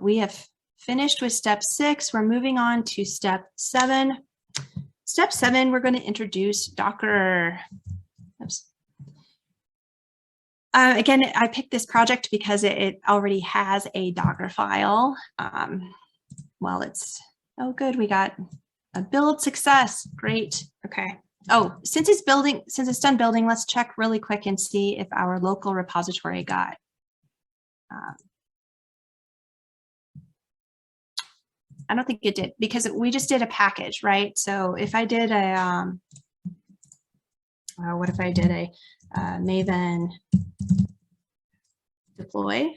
B: We have finished with step 6. We're moving on to step 7. Step 7, we're going to introduce Docker. Oops. Again, I picked this project because it already has a Dockerfile. Well, it's, oh good, we got a build success. Great. Okay. Oh, since it's done building, let's check really quick and see if our local repository got. I don't think it did because we just did a package, right? So if I did a, what if I did a Maven deploy?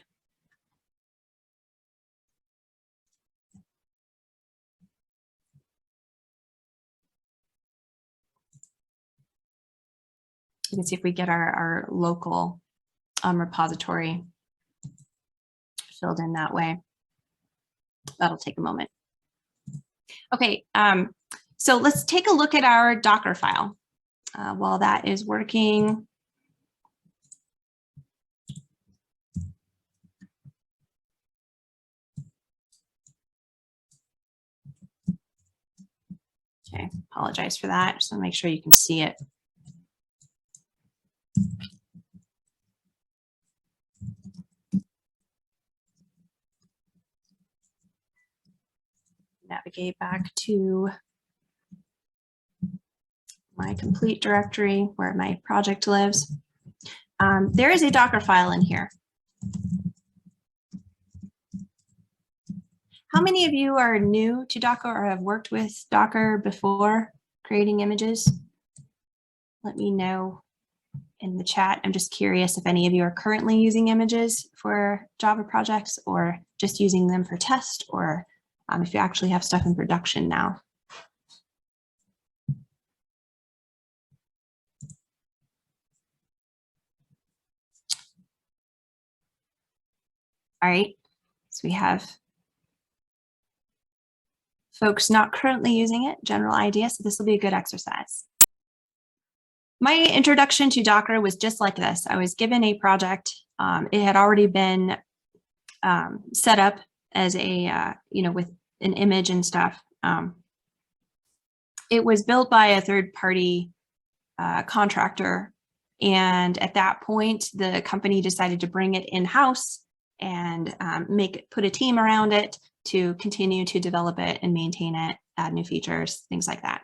B: You can see if we get our local repository filled in that way. That'll take a moment. Okay, so let's take a look at our Dockerfile. While that is working, okay, apologize for that. Just want to make sure you can see it. Navigate back to my complete directory where my project lives. There is a Dockerfile in here. How many of you are new to Docker or have worked with Docker before creating images? Let me know in the chat. I'm just curious if any of you are currently using images for Java projects or just using them for test, or if you actually have stuff in production now. All right, so we have folks not currently using it, general idea, so this will be a good exercise. My introduction to Docker was just like this. I was given a project. It had already been set up as a, with an image and stuff. It was built by a third-party contractor, and at that point, the company decided to bring it in-house and put a team around it to continue to develop it and maintain it, add new features, things like that.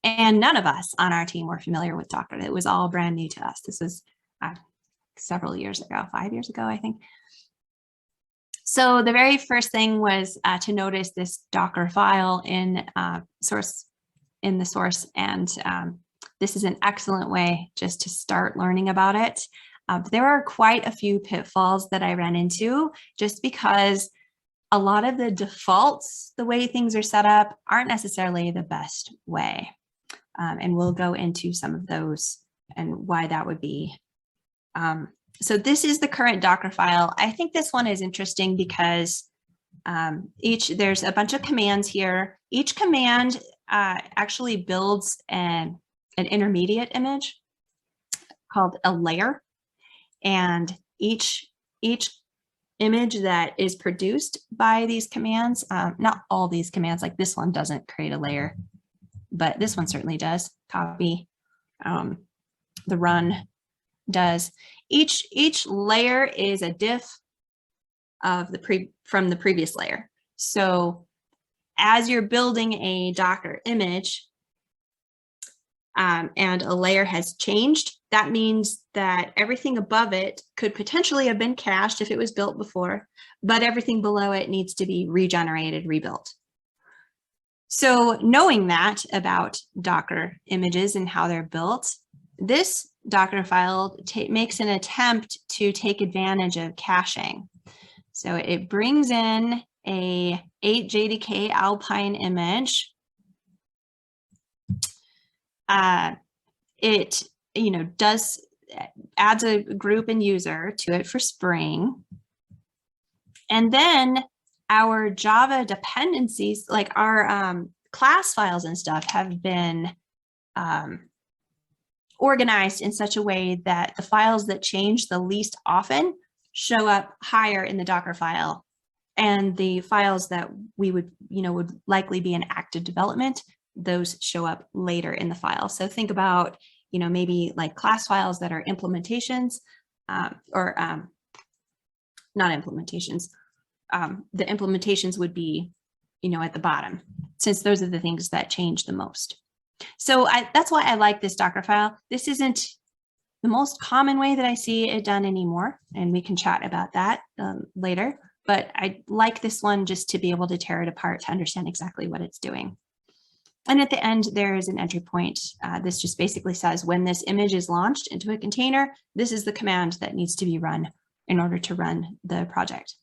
B: And none of us on our team were familiar with Docker. It was all brand new to us. This was several years ago, 5 years ago, I think. So the very first thing was to notice this Docker file in the source, and this is an excellent way just to start learning about it. There are quite a few pitfalls that I ran into just because a lot of the defaults, the way things are set up, aren't necessarily the best way. And we'll go into some of those and why that would be. So this is the current Docker file. I think this one is interesting because there's a bunch of commands here. Each command actually builds an intermediate image called a layer. And each image that is produced by these commands, not all these commands, like this one doesn't create a layer, but this one certainly does. Copy, the run does. Each layer is a diff of from the previous layer. So as you're building a Docker image and a layer has changed, that means that everything above it could potentially have been cached if it was built before, but everything below it needs to be regenerated, rebuilt. So knowing that about Docker images and how they're built, this Docker file makes an attempt to take advantage of caching. So it brings in a 8JDK Alpine image. It adds a group and user to it for Spring. And then our Java dependencies, like our class files and stuff, have been organized in such a way that the files that change the least often show up higher in the Docker file, and the files that we would likely be in active development, those show up later in the file. So think about, maybe like class files that are implementations or not implementations. The implementations would be, at the bottom, since those are the things that change the most. So that's why I like this Docker file. This isn't the most common way that I see it done anymore, and we can chat about that later. But I like this one just to be able to tear it apart to understand exactly what it's doing. And at the end, there is an entry point. This just basically says when this image is launched into a container, this is the command that needs to be run in order to run the project.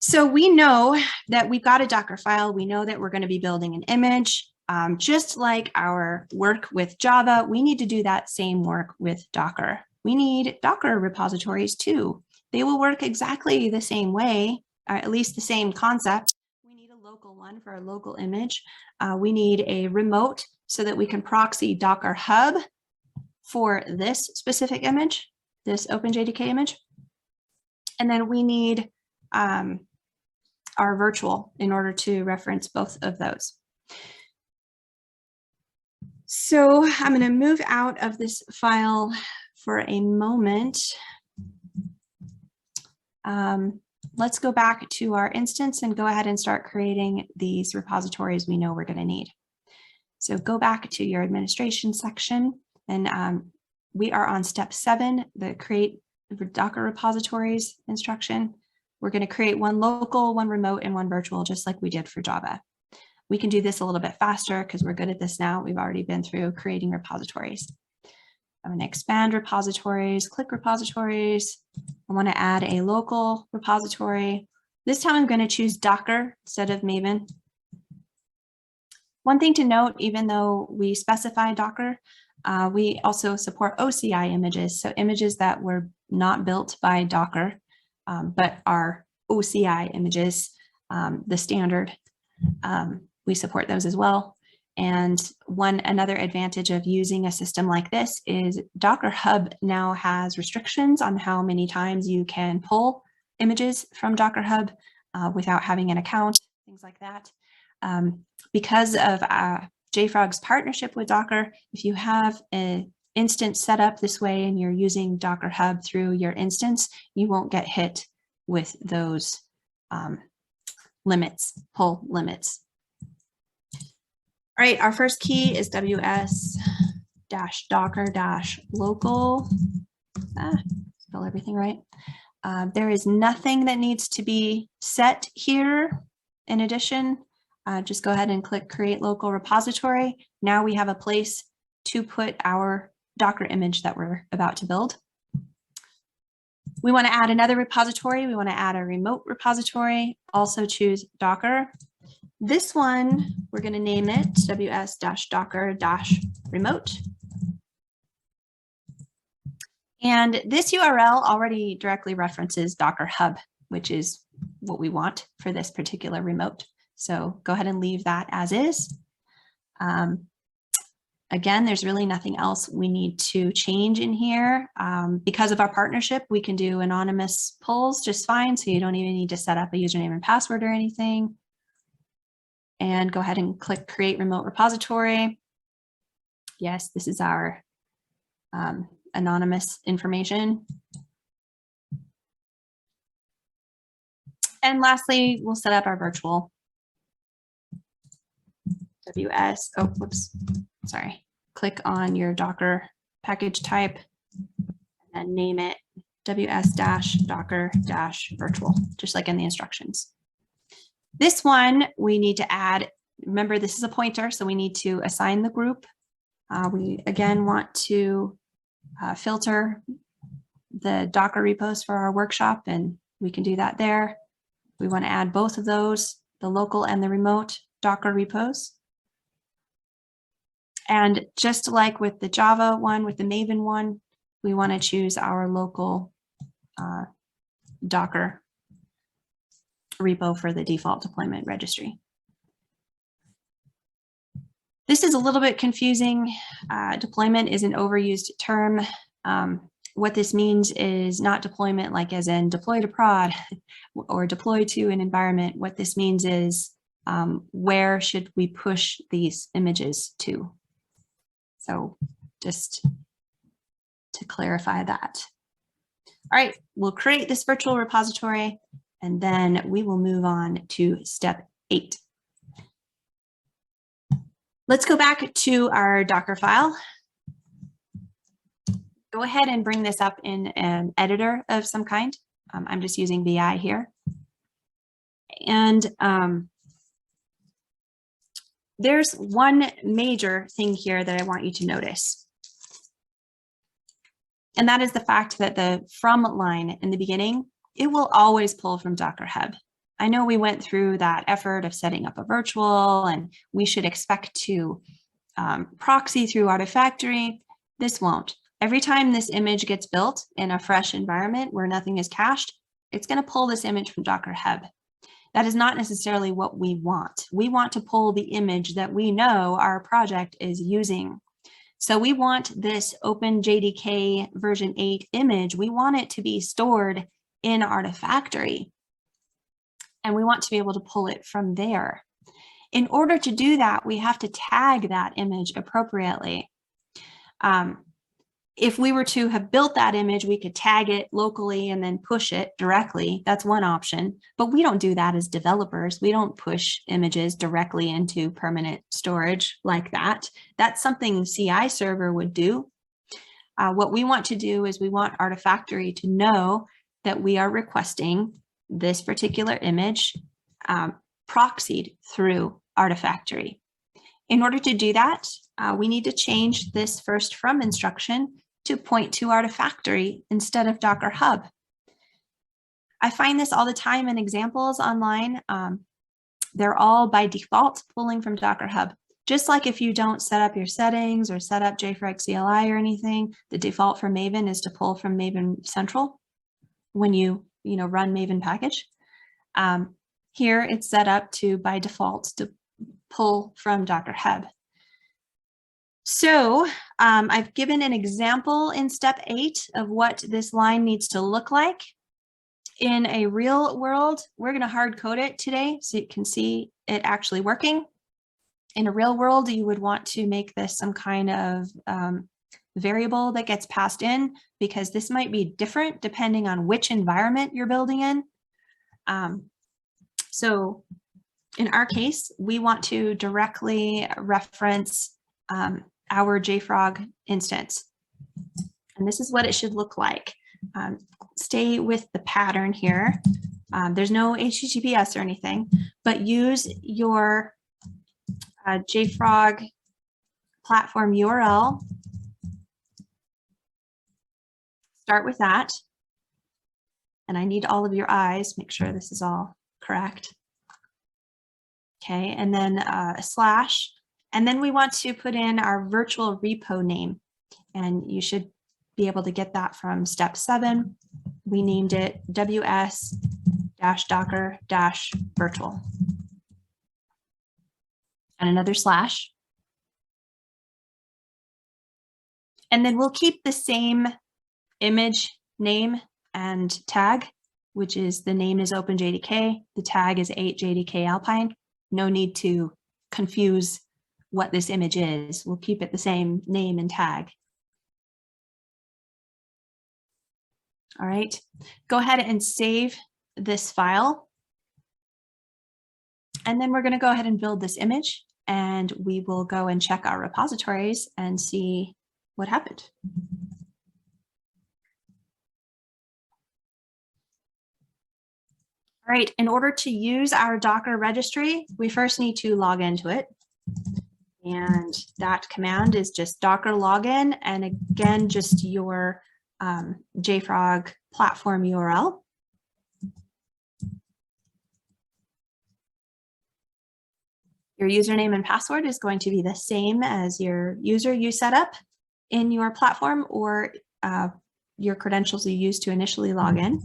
B: So we know that we've got a Docker file. We know that we're going to be building an image. Just like our work with Java, we need to do that same work with Docker. we need Docker repositories too. They will work exactly the same way, or at least the same concept. We need a local one for a local image. We need a remote so that we can proxy Docker Hub for this specific image, this OpenJDK image. And then we need our virtual in order to reference both of those. So I'm going to move out of this file for a moment. Let's go back to our instance and go ahead and start creating these repositories we know we're going to need. So go back to your administration section, and we are on step 7, the create Docker repositories instruction. We're going to create one local, one remote, and one virtual, just like we did for Java. We can do this a little bit faster because we're good at this now. We've already been through creating repositories. I'm going to expand repositories, click repositories. I want to add a local repository. This time I'm going to choose Docker instead of Maven. One thing to note, even though we specify Docker, we also support OCI images. So images that were not built by Docker, but are OCI images, the standard. We support those as well. And another advantage of using a system like this is Docker Hub now has restrictions on how many times you can pull images from Docker Hub without having an account, things like that. Because of JFrog's partnership with Docker, if you have an instance set up this way and you're using Docker Hub through your instance, you won't get hit with those pull limits. All right, our first key is ws-docker-local. Spell everything right. There is nothing that needs to be set here. In addition, just go ahead and click Create Local Repository. Now we have a place to put our Docker image that we're about to build. We want to add another repository. We want to add a remote repository. Also choose Docker. This one, we're going to name it ws-docker-remote. And this URL already directly references Docker Hub, which is what we want for this particular remote. So go ahead and leave that as is. Again, there's really nothing else we need to change in here. Because of our partnership, we can do anonymous pulls just fine. So you don't even need to set up a username and password or anything. And go ahead and click Create Remote Repository. Yes, this is our anonymous information. And lastly, we'll set up our virtual WS. Oh, whoops. Sorry. Click on your Docker package type and name it ws-docker-virtual, just like in the instructions. This one we need to add. Remember, this is a pointer, so we need to assign the group. We again want to filter the Docker repos for our workshop, and we can do that there. We want to add both of those, the local and the remote Docker repos. And just like with the Java one, with the Maven one, we want to choose our local Docker repo for the default deployment registry. This is a little bit confusing. Deployment is an overused term. What this means is not deployment like as in deploy to prod or deploy to an environment. What this means is where should we push these images to? So just to clarify that. All right, we'll create this virtual repository and then we will move on to step 8. Let's go back to our Dockerfile. Go ahead and bring this up in an editor of some kind. I'm just using VI here. And there's one major thing here that I want you to notice. And that is the fact that the from line in the beginning, it will always pull from Docker Hub. I know we went through that effort of setting up a virtual and we should expect to proxy through Artifactory. This won't. Every time this image gets built in a fresh environment where nothing is cached, it's going to pull this image from Docker Hub. That is not necessarily what we want. We want to pull the image that we know our project is using. So we want this OpenJDK version 8 image, we want it to be stored in Artifactory. And we want to be able to pull it from there. In order to do that, we have to tag that image appropriately. If we were to have built that image, we could tag it locally and then push it directly. That's one option, but we don't do that as developers. We don't push images directly into permanent storage like that. That's something the CI server would do. What we want to do is we want Artifactory to know that we are requesting this particular image proxied through Artifactory. In order to do that, we need to change this first from instruction to point to Artifactory instead of Docker Hub. I find this all the time in examples online. They're all by default pulling from Docker Hub. Just like if you don't set up your settings or set up JFrog CLI or anything, the default for Maven is to pull from Maven Central when you run Maven package. Here it's set up to by default to pull from Docker Hub. So I've given an example in step 8 of what this line needs to look like. In a real world, we're going to hard code it today so you can see it actually working. In a real world, you would want to make this some kind of variable that gets passed in, because this might be different depending on which environment you're building in. So in our case, we want to directly reference our JFrog instance. And this is what it should look like. Stay with the pattern here. There's no HTTPS or anything, but use your JFrog Platform URL. Start with that. And I need all of your eyes, make sure this is all correct. Okay, and then a slash. And then we want to put in our virtual repo name. And you should be able to get that from step 7. We named it ws-docker-virtual. And another slash. And then we'll keep the same image name and tag, which is the name is OpenJDK. The tag is 8JDK Alpine. No need to confuse what this image is. We'll keep it the same name and tag. All right, go ahead and save this file. And then we're going to go ahead and build this image, and we will go and check our repositories and see what happened. All right, in order to use our Docker registry, we first need to log into it. And that command is just docker login, and again, just your JFrog platform URL. Your username and password is going to be the same as your user you set up in your platform, or your credentials you use to initially log in.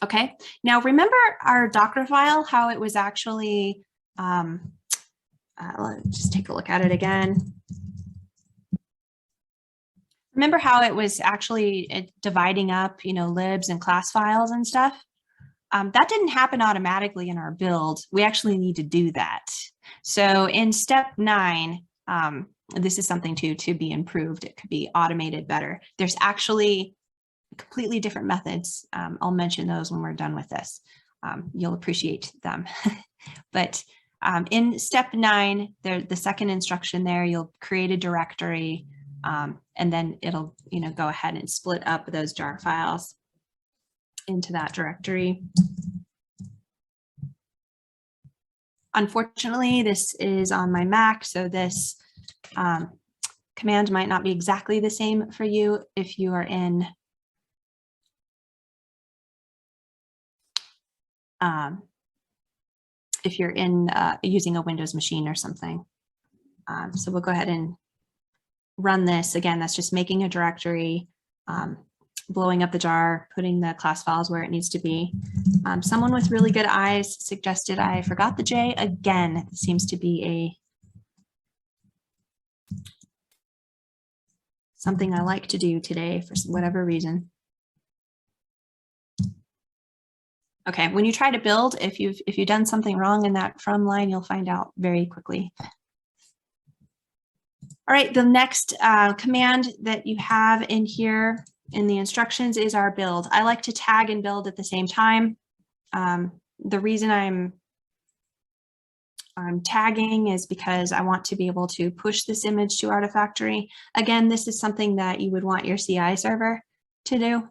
B: Okay, now remember our Dockerfile, how it was actually, let's just take a look at it again. Remember how it was actually dividing up, libs and class files and stuff? That didn't happen automatically in our build. We actually need to do that. So in step 9, this is something to be improved. It could be automated better. There's actually completely different methods. I'll mention those when we're done with this. You'll appreciate them. But in step 9, the second instruction there, you'll create a directory, and then it'll go ahead and split up those jar files into that directory. Unfortunately, this is on my Mac, so this command might not be exactly the same for you if you are in if you're in using a Windows machine or something. So we'll go ahead and run this. Again, that's just making a directory, blowing up the jar, putting the class files where it needs to be. Someone with really good eyes suggested I forgot the J again. It seems to be something I like to do today for whatever reason. Okay, when you try to build, if you've done something wrong in that from line, you'll find out very quickly. All right, the next command that you have in here in the instructions is our build. I like to tag and build at the same time. The reason I'm tagging is because I want to be able to push this image to Artifactory. Again, this is something that you would want your CI server to do,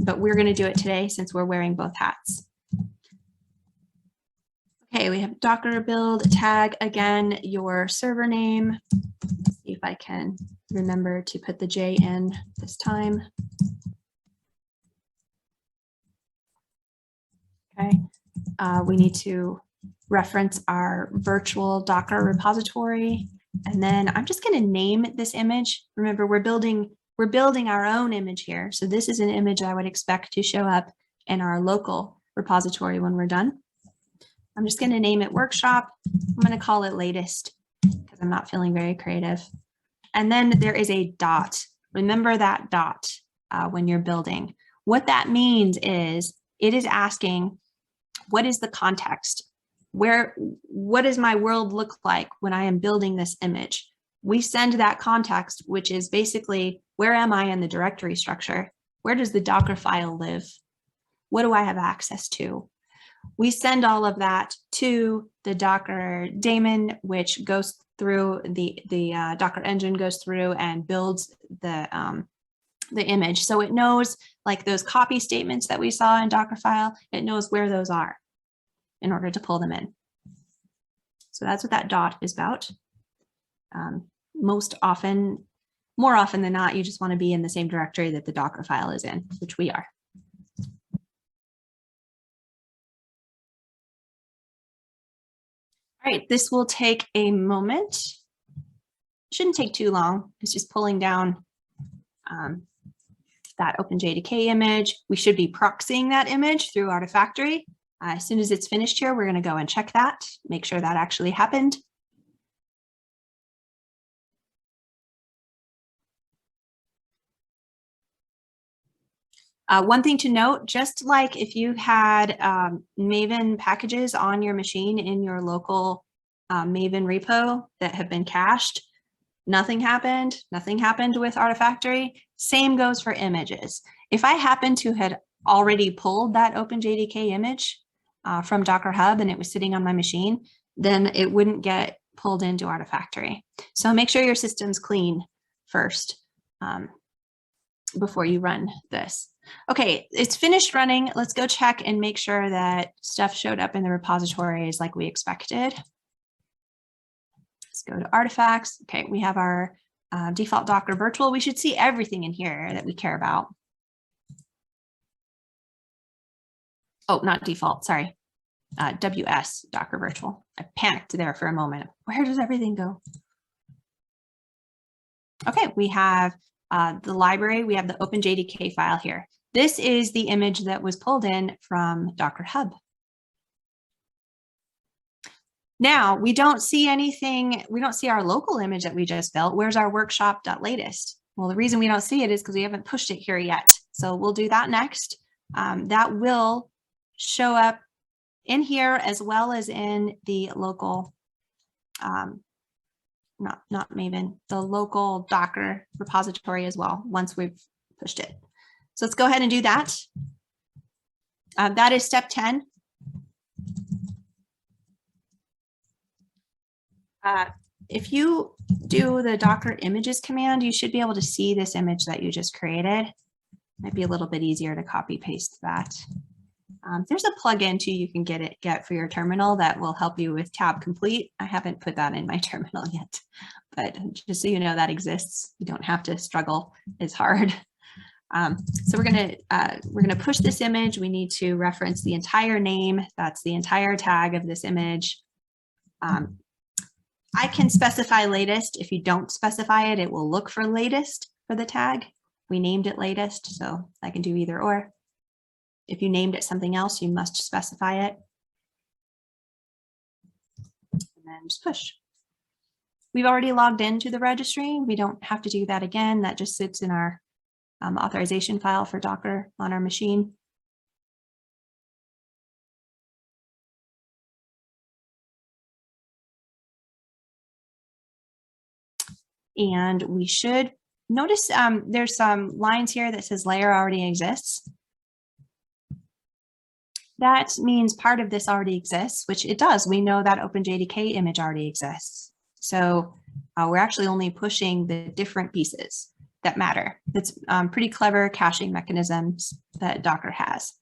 B: but we're going to do it today since we're wearing both hats. Okay, we have Docker build tag, again, your server name. Let's see if I can remember to put the J in this time. Okay, we need to reference our virtual Docker repository. And then I'm just going to name this image. Remember, we're building our own image here. So this is an image I would expect to show up in our local repository when we're done. I'm just going to name it workshop. I'm going to call it latest because I'm not feeling very creative. And then there is a dot. Remember that dot when you're building. What that means is it is asking, what is the context? What does my world look like when I am building this image? We send that context, which is basically, where am I in the directory structure? Where does the Dockerfile live? What do I have access to? We send all of that to the Docker daemon, which goes through the Docker engine, goes through and builds the image. So it knows, like those copy statements that we saw in Dockerfile, it knows where those are in order to pull them in. So that's what that dot is about. More often than not, you just want to be in the same directory that the Dockerfile is in, which we are. All right, this will take a moment. Shouldn't take too long. It's just pulling down that OpenJDK image. We should be proxying that image through Artifactory. As soon as it's finished here, we're going to go and check that, make sure that actually happened. One thing to note, just like if you had Maven packages on your machine in your local Maven repo that have been cached, nothing happened with Artifactory. Same goes for images. If I happen to had already pulled that OpenJDK image from Docker Hub and it was sitting on my machine, then it wouldn't get pulled into Artifactory. So make sure your system's clean first before you run this. Okay, it's finished running. Let's go check and make sure that stuff showed up in the repositories like we expected. Let's go to artifacts. Okay, we have our default Docker virtual. We should see everything in here that we care about. Oh, not default, sorry. WS Docker virtual. I panicked there for a moment. Where does everything go? Okay, we have the library. We have the OpenJDK file here. This is the image that was pulled in from Docker Hub. Now, we don't see anything, we don't see our local image that we just built. Where's our workshop.latest? Well, the reason we don't see it is because we haven't pushed it here yet. So we'll do that next. That will show up in here as well as in the local, not Maven, the local Docker repository as well, once we've pushed it. So let's go ahead and do that. That is step 10. If you do the Docker images command, you should be able to see this image that you just created. Might be a little bit easier to copy paste that. There's a plugin too you can get for your terminal that will help you with tab complete. I haven't put that in my terminal yet, but just so you know that exists. You don't have to struggle as hard. So we're gonna push this image. We need to reference the entire name. That's the entire tag of this image. I can specify latest. If you don't specify it, it will look for latest for the tag. We named it latest, so I can do either or. If you named it something else, you must specify it. And then just push. We've already logged into the registry. We don't have to do that again. That just sits in our authorization file for Docker on our machine. And we should notice there's some lines here that says layer already exists. That means part of this already exists, which it does. We know that OpenJDK image already exists. So we're actually only pushing the different pieces that matter. That's pretty clever caching mechanisms that Docker has.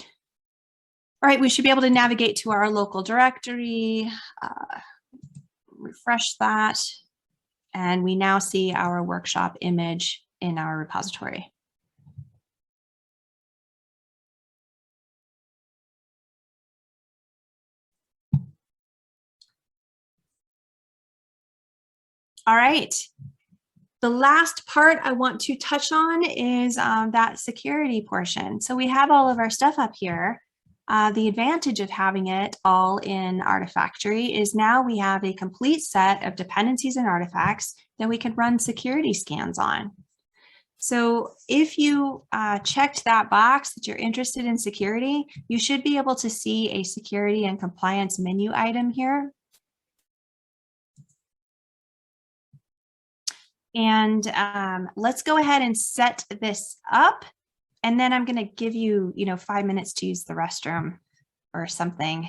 B: All right, we should be able to navigate to our local directory, refresh that, and we now see our workshop image in our repository. All right. The last part I want to touch on is that security portion. So we have all of our stuff up here. The advantage of having it all in Artifactory is now we have a complete set of dependencies and artifacts that we can run security scans on. So if you checked that box that you're interested in security, you should be able to see a security and compliance menu item here. And let's go ahead and set this up. And then I'm going to give you, 5 minutes to use the restroom or something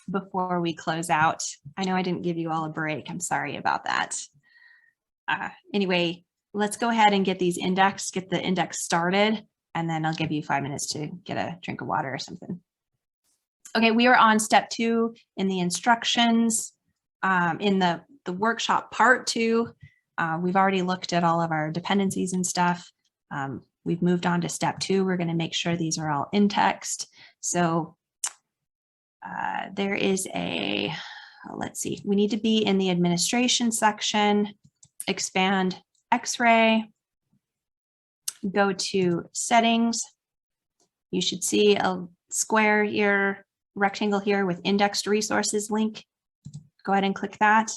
B: before we close out. I know I didn't give you all a break. I'm sorry about that. Anyway, let's go ahead and get these indexed, get the index started, and then I'll give you 5 minutes to get a drink of water or something. Okay, we are on step 2 in the instructions. In the workshop part 2, we've already looked at all of our dependencies and stuff. We've moved on to step 2. We're going to make sure these are all in text. So there is a, let's see, we need to be in the administration section, expand Xray, go to settings. You should see a square here, rectangle here with indexed resources link. Go ahead and click that.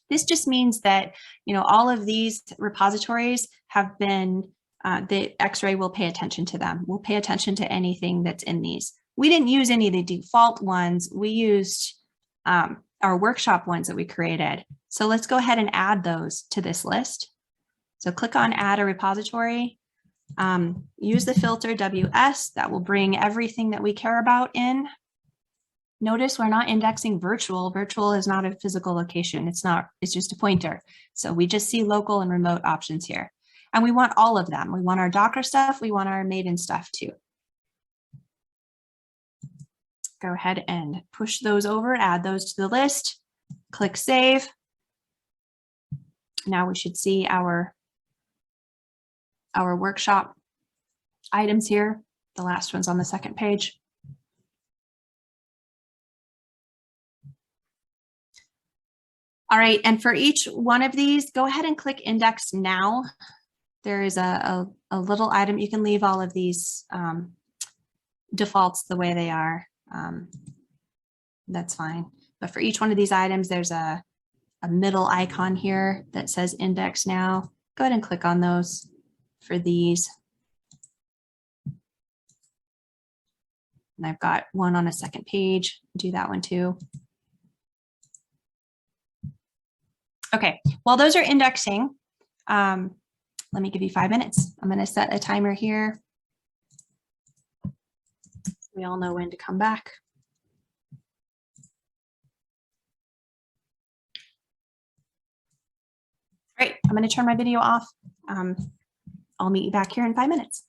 B: This just means that, all of these repositories have been, the Xray will pay attention to them. We'll pay attention to anything that's in these. We didn't use any of the default ones. We used our workshop ones that we created. So let's go ahead and add those to this list. So click on add a repository. Use the filter WS. That will bring everything that we care about in. Notice we're not indexing virtual. Virtual is not a physical location. It's just a pointer. So we just see local and remote options here. And we want all of them. We want our Docker stuff. We want our Maven stuff too. Go ahead and push those over, add those to the list, click save. Now we should see our workshop items here. The last one's on the second page. All right, and for each one of these, go ahead and click index now. There is a little item. You can leave all of these defaults the way they are. That's fine. But for each one of these items, there's a middle icon here that says index now. Go ahead and click on those for these. And I've got one on a second page. Do that one too. Okay, while those are indexing, let me give you 5 minutes. I'm going to set a timer here. We all know when to come back. Great, I'm going to turn my video off. I'll meet you back here in 5 minutes.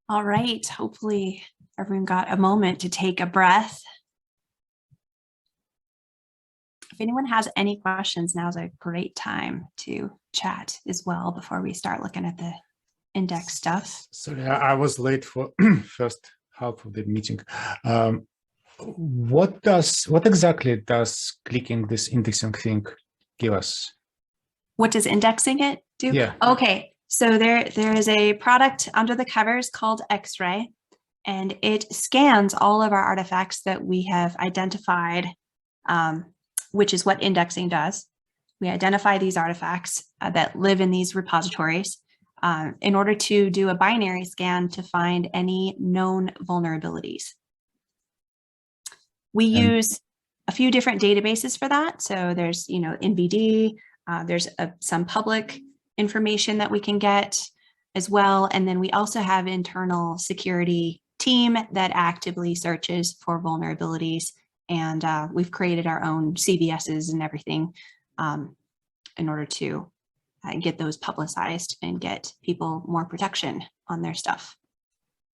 B: All right, hopefully everyone got a moment to take a breath. If anyone has any questions, now's a great time to chat as well before we start looking at the index stuff.
C: Sorry, I was late for first half of the meeting. What exactly does clicking this indexing thing give us?
B: What does indexing it do?
C: Yeah.
B: Okay, so there is a product under the covers called Xray, and it scans all of our artifacts that we have identified, which is what indexing does. We identify these artifacts that live in these repositories in order to do a binary scan to find any known vulnerabilities. We use a few different databases for that. So there's, NVD, there's some public information that we can get as well. And then we also have internal security team that actively searches for vulnerabilities. And we've created our own CVSs and everything in order to get those publicized and get people more protection on their stuff.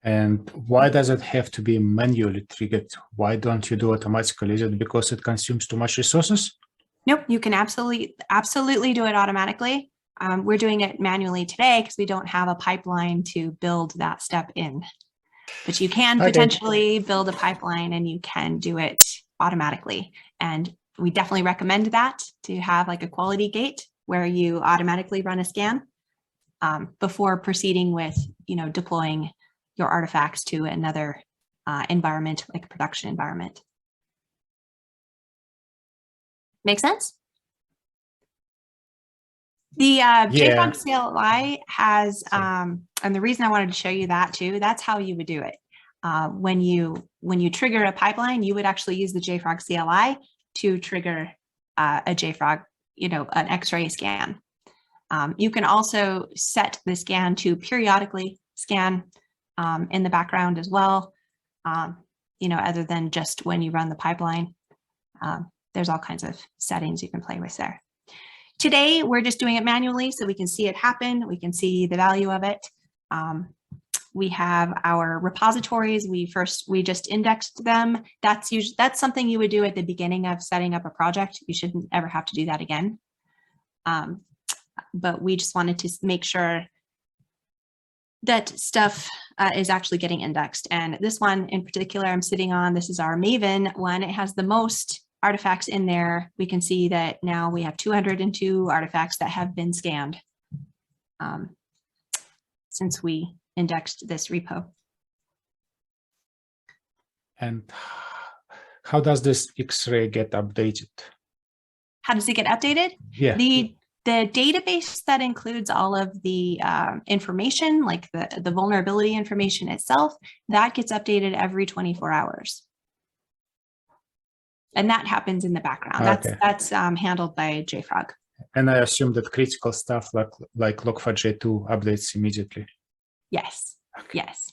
C: And why does it have to be manually triggered? Why don't you do it automatically? Is it because it consumes too much resources?
B: Nope, you can absolutely do it automatically. We're doing it manually today because we don't have a pipeline to build that step in. But you can potentially build a pipeline and you can do it automatically. And we definitely recommend that, to have like a quality gate where you automatically run a scan before proceeding with, deploying your artifacts to another environment, like a production environment. Make sense? The JFrog Cli has, and the reason I wanted to show you that too, that's how you would do it. When you trigger a pipeline, you would actually use the JFrog CLI to trigger a JFrog, an Xray scan. You can also set the scan to periodically scan in the background as well, other than just when you run the pipeline. There's all kinds of settings you can play with there. Today, we're just doing it manually so we can see it happen. We can see the value of it. We have our repositories. We just indexed them. That's something you would do at the beginning of setting up a project. You shouldn't ever have to do that again. But we just wanted to make sure that stuff is actually getting indexed. And this one in particular I'm sitting on, this is our Maven one. It has the most artifacts in there. We can see that now we have 202 artifacts that have been scanned since we indexed this repo.
C: And how does this Xray get updated?
B: How does it get updated?
C: Yeah.
B: The database that includes all of the information, like the vulnerability information itself, that gets updated every 24 hours. And that happens in the background.
C: Okay.
B: That's handled by JFrog.
C: And I assume that critical stuff like Log4j2 updates immediately.
B: Yes.
C: Okay.
B: Yes.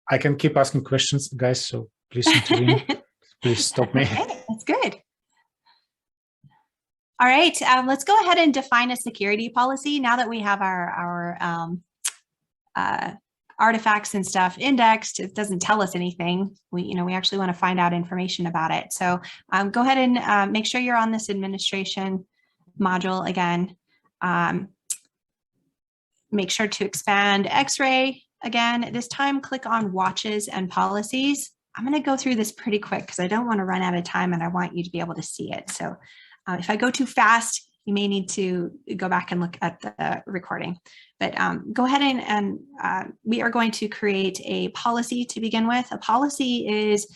C: I can keep asking questions, guys, so please intervene. Please stop me.
B: Okay, that's good. All right, let's go ahead and define a security policy now that we have our artifacts and stuff indexed. It doesn't tell us anything. We actually want to find out information about it. So go ahead and make sure you're on this administration module again. Make sure to expand Xray again. This time, click on watches and policies. I'm going to go through this pretty quick because I don't want to run out of time and I want you to be able to see it. So if I go too fast, you may need to go back and look at the recording. But go ahead and we are going to create a policy to begin with. A policy is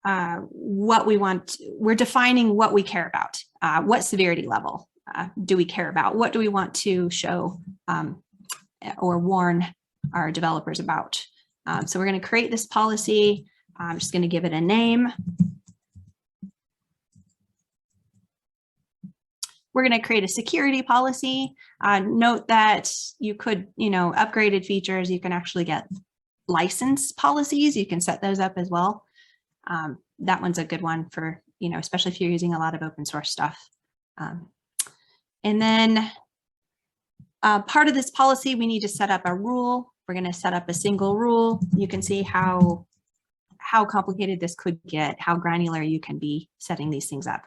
B: what we want. We're defining what we care about. What severity level do we care about? What do we want to show or warn our developers about? So we're going to create this policy. I'm just going to give it a name. We're going to create a security policy. Note that you could, upgraded features, you can actually get license policies. You can set those up as well. That one's a good one for, especially if you're using a lot of open source stuff. And then Part of this policy, we need to set up a rule. We're going to set up a single rule. You can see how complicated this could get, how granular you can be setting these things up.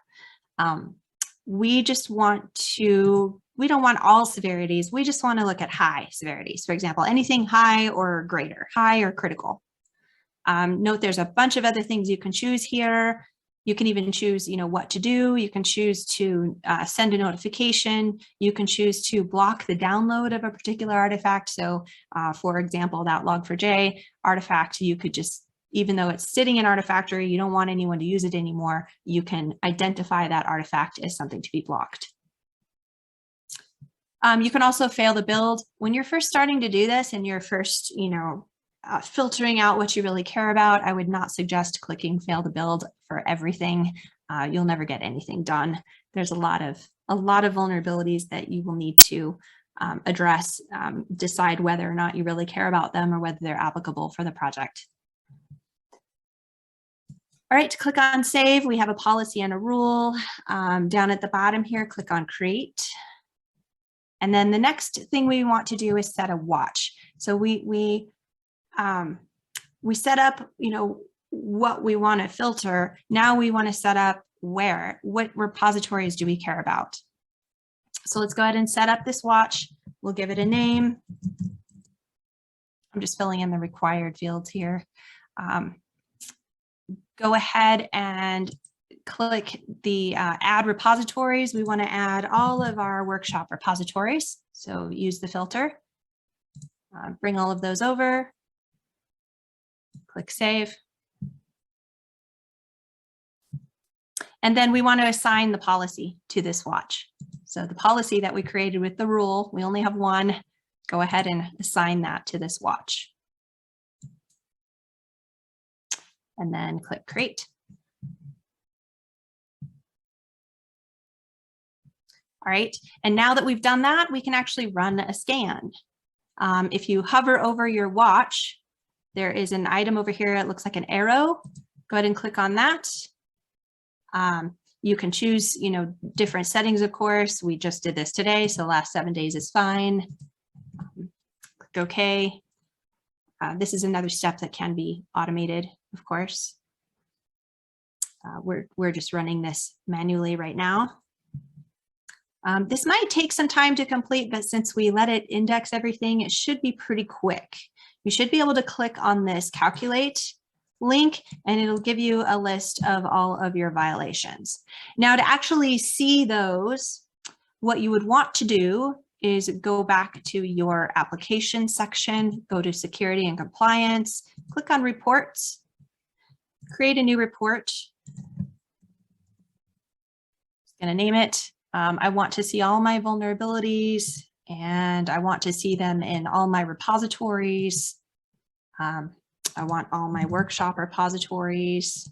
B: We just want to, we don't want all severities. We just want to look at high severities. For example, anything high or greater, high or critical. Note there's a bunch of other things you can choose here. You can even choose, what to do. You can choose to send a notification. You can choose to block the download of a particular artifact. So for example, that log4j artifact, you could just, even though it's sitting in Artifactory, you don't want anyone to use it anymore, you can identify that artifact as something to be blocked. You can also fail the build. When you're first starting to do this and you're first, filtering out what you really care about, I would not suggest clicking fail the build for everything. You'll never get anything done. There's a lot of vulnerabilities that you will need to address, decide whether or not you really care about them or whether they're applicable for the project. All right, to click on save, we have a policy and a rule. Down at the bottom here, click on create. And then the next thing we want to do is set a watch. So we set up, what we want to filter. Now we want to set up what repositories do we care about? So let's go ahead and set up this watch. We'll give it a name. I'm just filling in the required fields here. Go ahead and click the add repositories. We want to add all of our workshop repositories. So use the filter, bring all of those over, click save. And then we want to assign the policy to this watch. So the policy that we created with the rule, we only have one. Go ahead and assign that to this watch. And then click create. All right, and now that we've done that, we can actually run a scan. If you hover over your watch, there is an item over here. It looks like an arrow. Go ahead and click on that. You can choose, different settings, of course. We just did this today, so the last 7 days is fine. Click OK. This is another step that can be automated, of course. We're just running this manually right now. This might take some time to complete, but since we let it index everything, it should be pretty quick. You should be able to click on this calculate link and it'll give you a list of all of your violations. Now to actually see those, what you would want to do is go back to your application section, go to security and compliance, click on reports, create a new report. I'm going to name it. I want to see all my vulnerabilities and I want to see them in all my repositories. I want all my workshop repositories.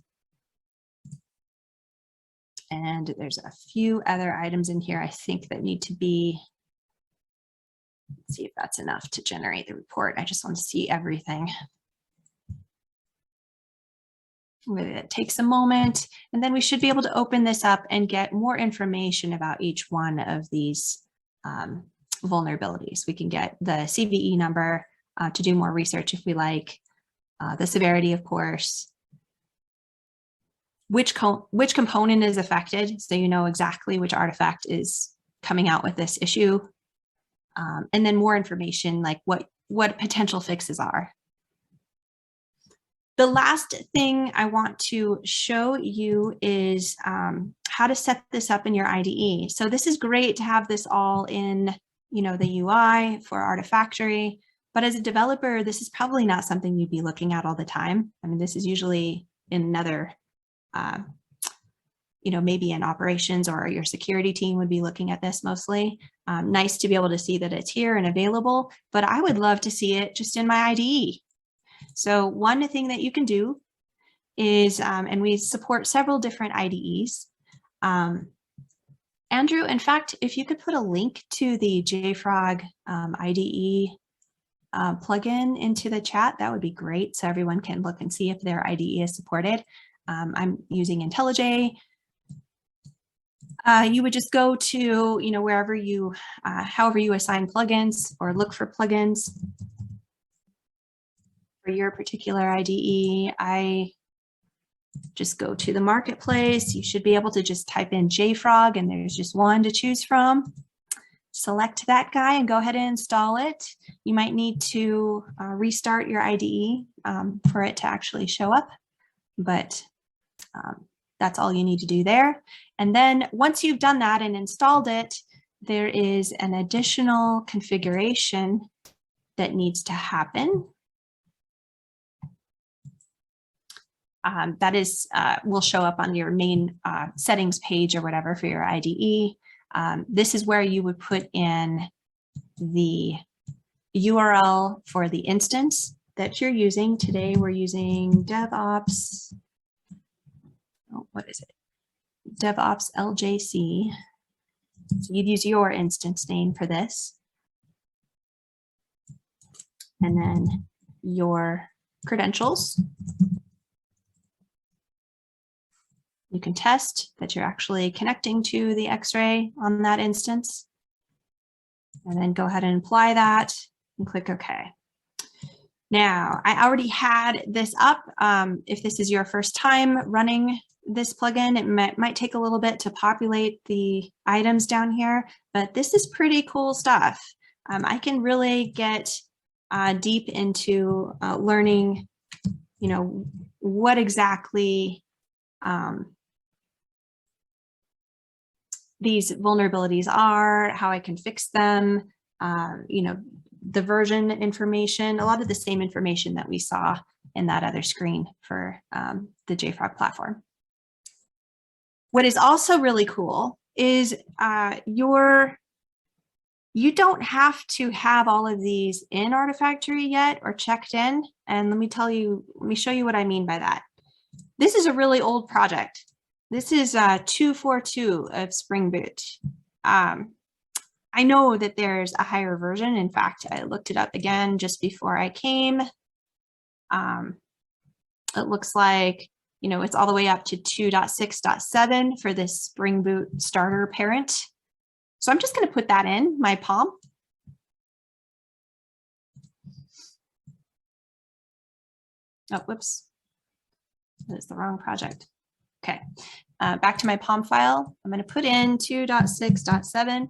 B: And there's a few other items in here I think that need to be, let's see if that's enough to generate the report. I just want to see everything. It takes a moment, and then we should be able to open this up and get more information about each one of these vulnerabilities. We can get the CVE number to do more research if we like, the severity, of course, which component is affected, so you know exactly which artifact is coming out with this issue, and then more information like what potential fixes are. The last thing I want to show you is how to set this up in your IDE. So this is great to have this all in, the UI for Artifactory, but as a developer, this is probably not something you'd be looking at all the time. I mean, this is usually in another, maybe in operations or your security team would be looking at this mostly. Nice to be able to see that it's here and available, but I would love to see it just in my IDE. So one thing that you can do is, and we support several different IDEs. Andrew, in fact, if you could put a link to the Jfrog Ide plugin into the chat, that would be great. So everyone can look and see if their IDE is supported. I'm using IntelliJ. You would just go to, wherever you, however you assign plugins or look for plugins for your particular IDE. I just go to the marketplace. You should be able to just type in JFrog and there's just one to choose from. Select that guy and go ahead and install it. You might need to restart your IDE for it to actually show up, but that's all you need to do there. And then once you've done that and installed it, there is an additional configuration that needs to happen. That is, will show up on your main settings page or whatever for your IDE. This is where you would put in the URL for the instance that you're using. Today we're using DevOps, what is it? DevOps LJC. So you'd use your instance name for this. And then your credentials. You can test that you're actually connecting to the Xray on that instance. And then go ahead and apply that and click OK. Now, I already had this up. If this is your first time running this plugin, it might take a little bit to populate the items down here, but this is pretty cool stuff. I can really get deep into learning, what exactly these vulnerabilities are, how I can fix them, the version information, a lot of the same information that we saw in that other screen for the JFrog platform. What is also really cool is you don't have to have all of these in Artifactory yet or checked in. And let me show you what I mean by that. This is a really old project. This is 2.4.2 of Spring Boot. I know that there's a higher version. In fact, I looked it up again just before I came. It looks like, it's all the way up to 2.6.7 for this Spring Boot starter parent. So I'm just going to put that in my POM. Oh, whoops. That's the wrong project. Okay, back to my POM file. I'm going to put in 2.6.7.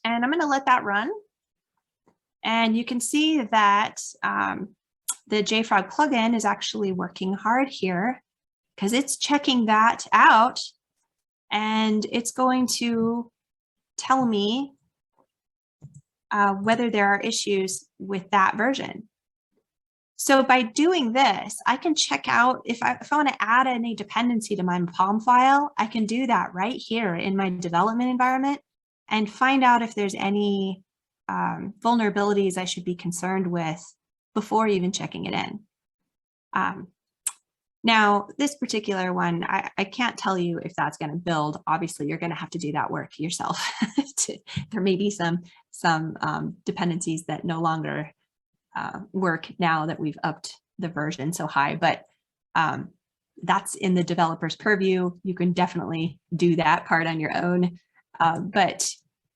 B: And I'm going to let that run. And you can see that the JFrog plugin is actually working hard here because it's checking that out. And it's going to tell me whether there are issues with that version. So by doing this, I can check out if I want to add any dependency to my POM file, I can do that right here in my development environment and find out if there's any vulnerabilities I should be concerned with before even checking it in. Now, this particular one, I can't tell you if that's going to build. Obviously, you're going to have to do that work yourself. There may be some dependencies that no longer work now that we've upped the version so high, but that's in the developer's purview. You can definitely do that part on your own. But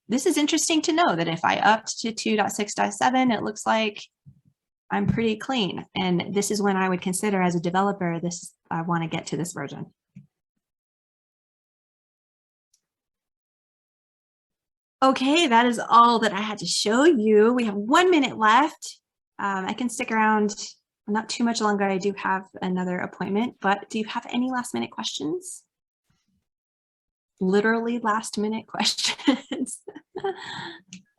B: this is interesting to know that if I upped to 2.6.7, it looks like I'm pretty clean. And this is when I would consider as a developer, I want to get to this version. Okay, that is all that I had to show you. We have 1 minute left. I can stick around not too much longer. I do have another appointment, but do you have any last minute questions? Literally last minute questions.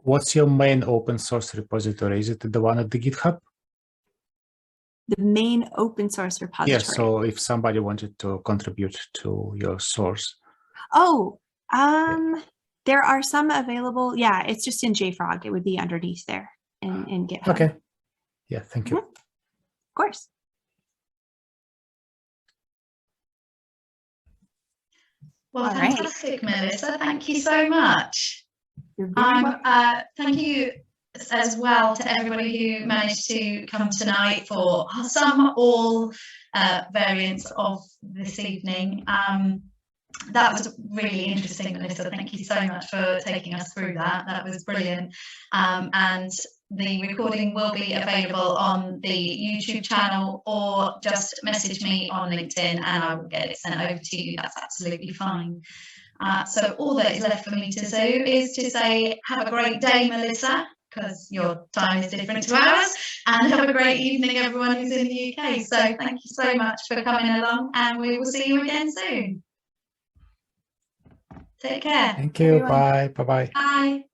C: What's your main open source repository? Is it the one at the GitHub?
B: The main open source repository.
C: Yes, so if somebody wanted to contribute to your source.
B: Oh, there are some available. Yeah, it's just in JFrog. It would be underneath there in GitHub.
C: Okay. Yeah, thank you.
B: Of course.
A: Well, fantastic, Melissa. Thank you so much.
B: You're very welcome.
A: Thank you as well to everybody who managed to come tonight for some all variants of this evening. That was really interesting, Melissa. Thank you so much for taking us through that. That was brilliant. And the recording will be available on the YouTube channel, or just message me on LinkedIn and I will get it sent over to you. That's absolutely fine. So all that is left for me to do is to say, have a great day, Melissa, because your time is different to ours, and have a great evening, everyone who's in the UK. So thank you so much for coming along, and we will see you again soon. Take care.
C: Thank you.
B: Everyone.
C: Bye. Bye-bye.
A: Bye.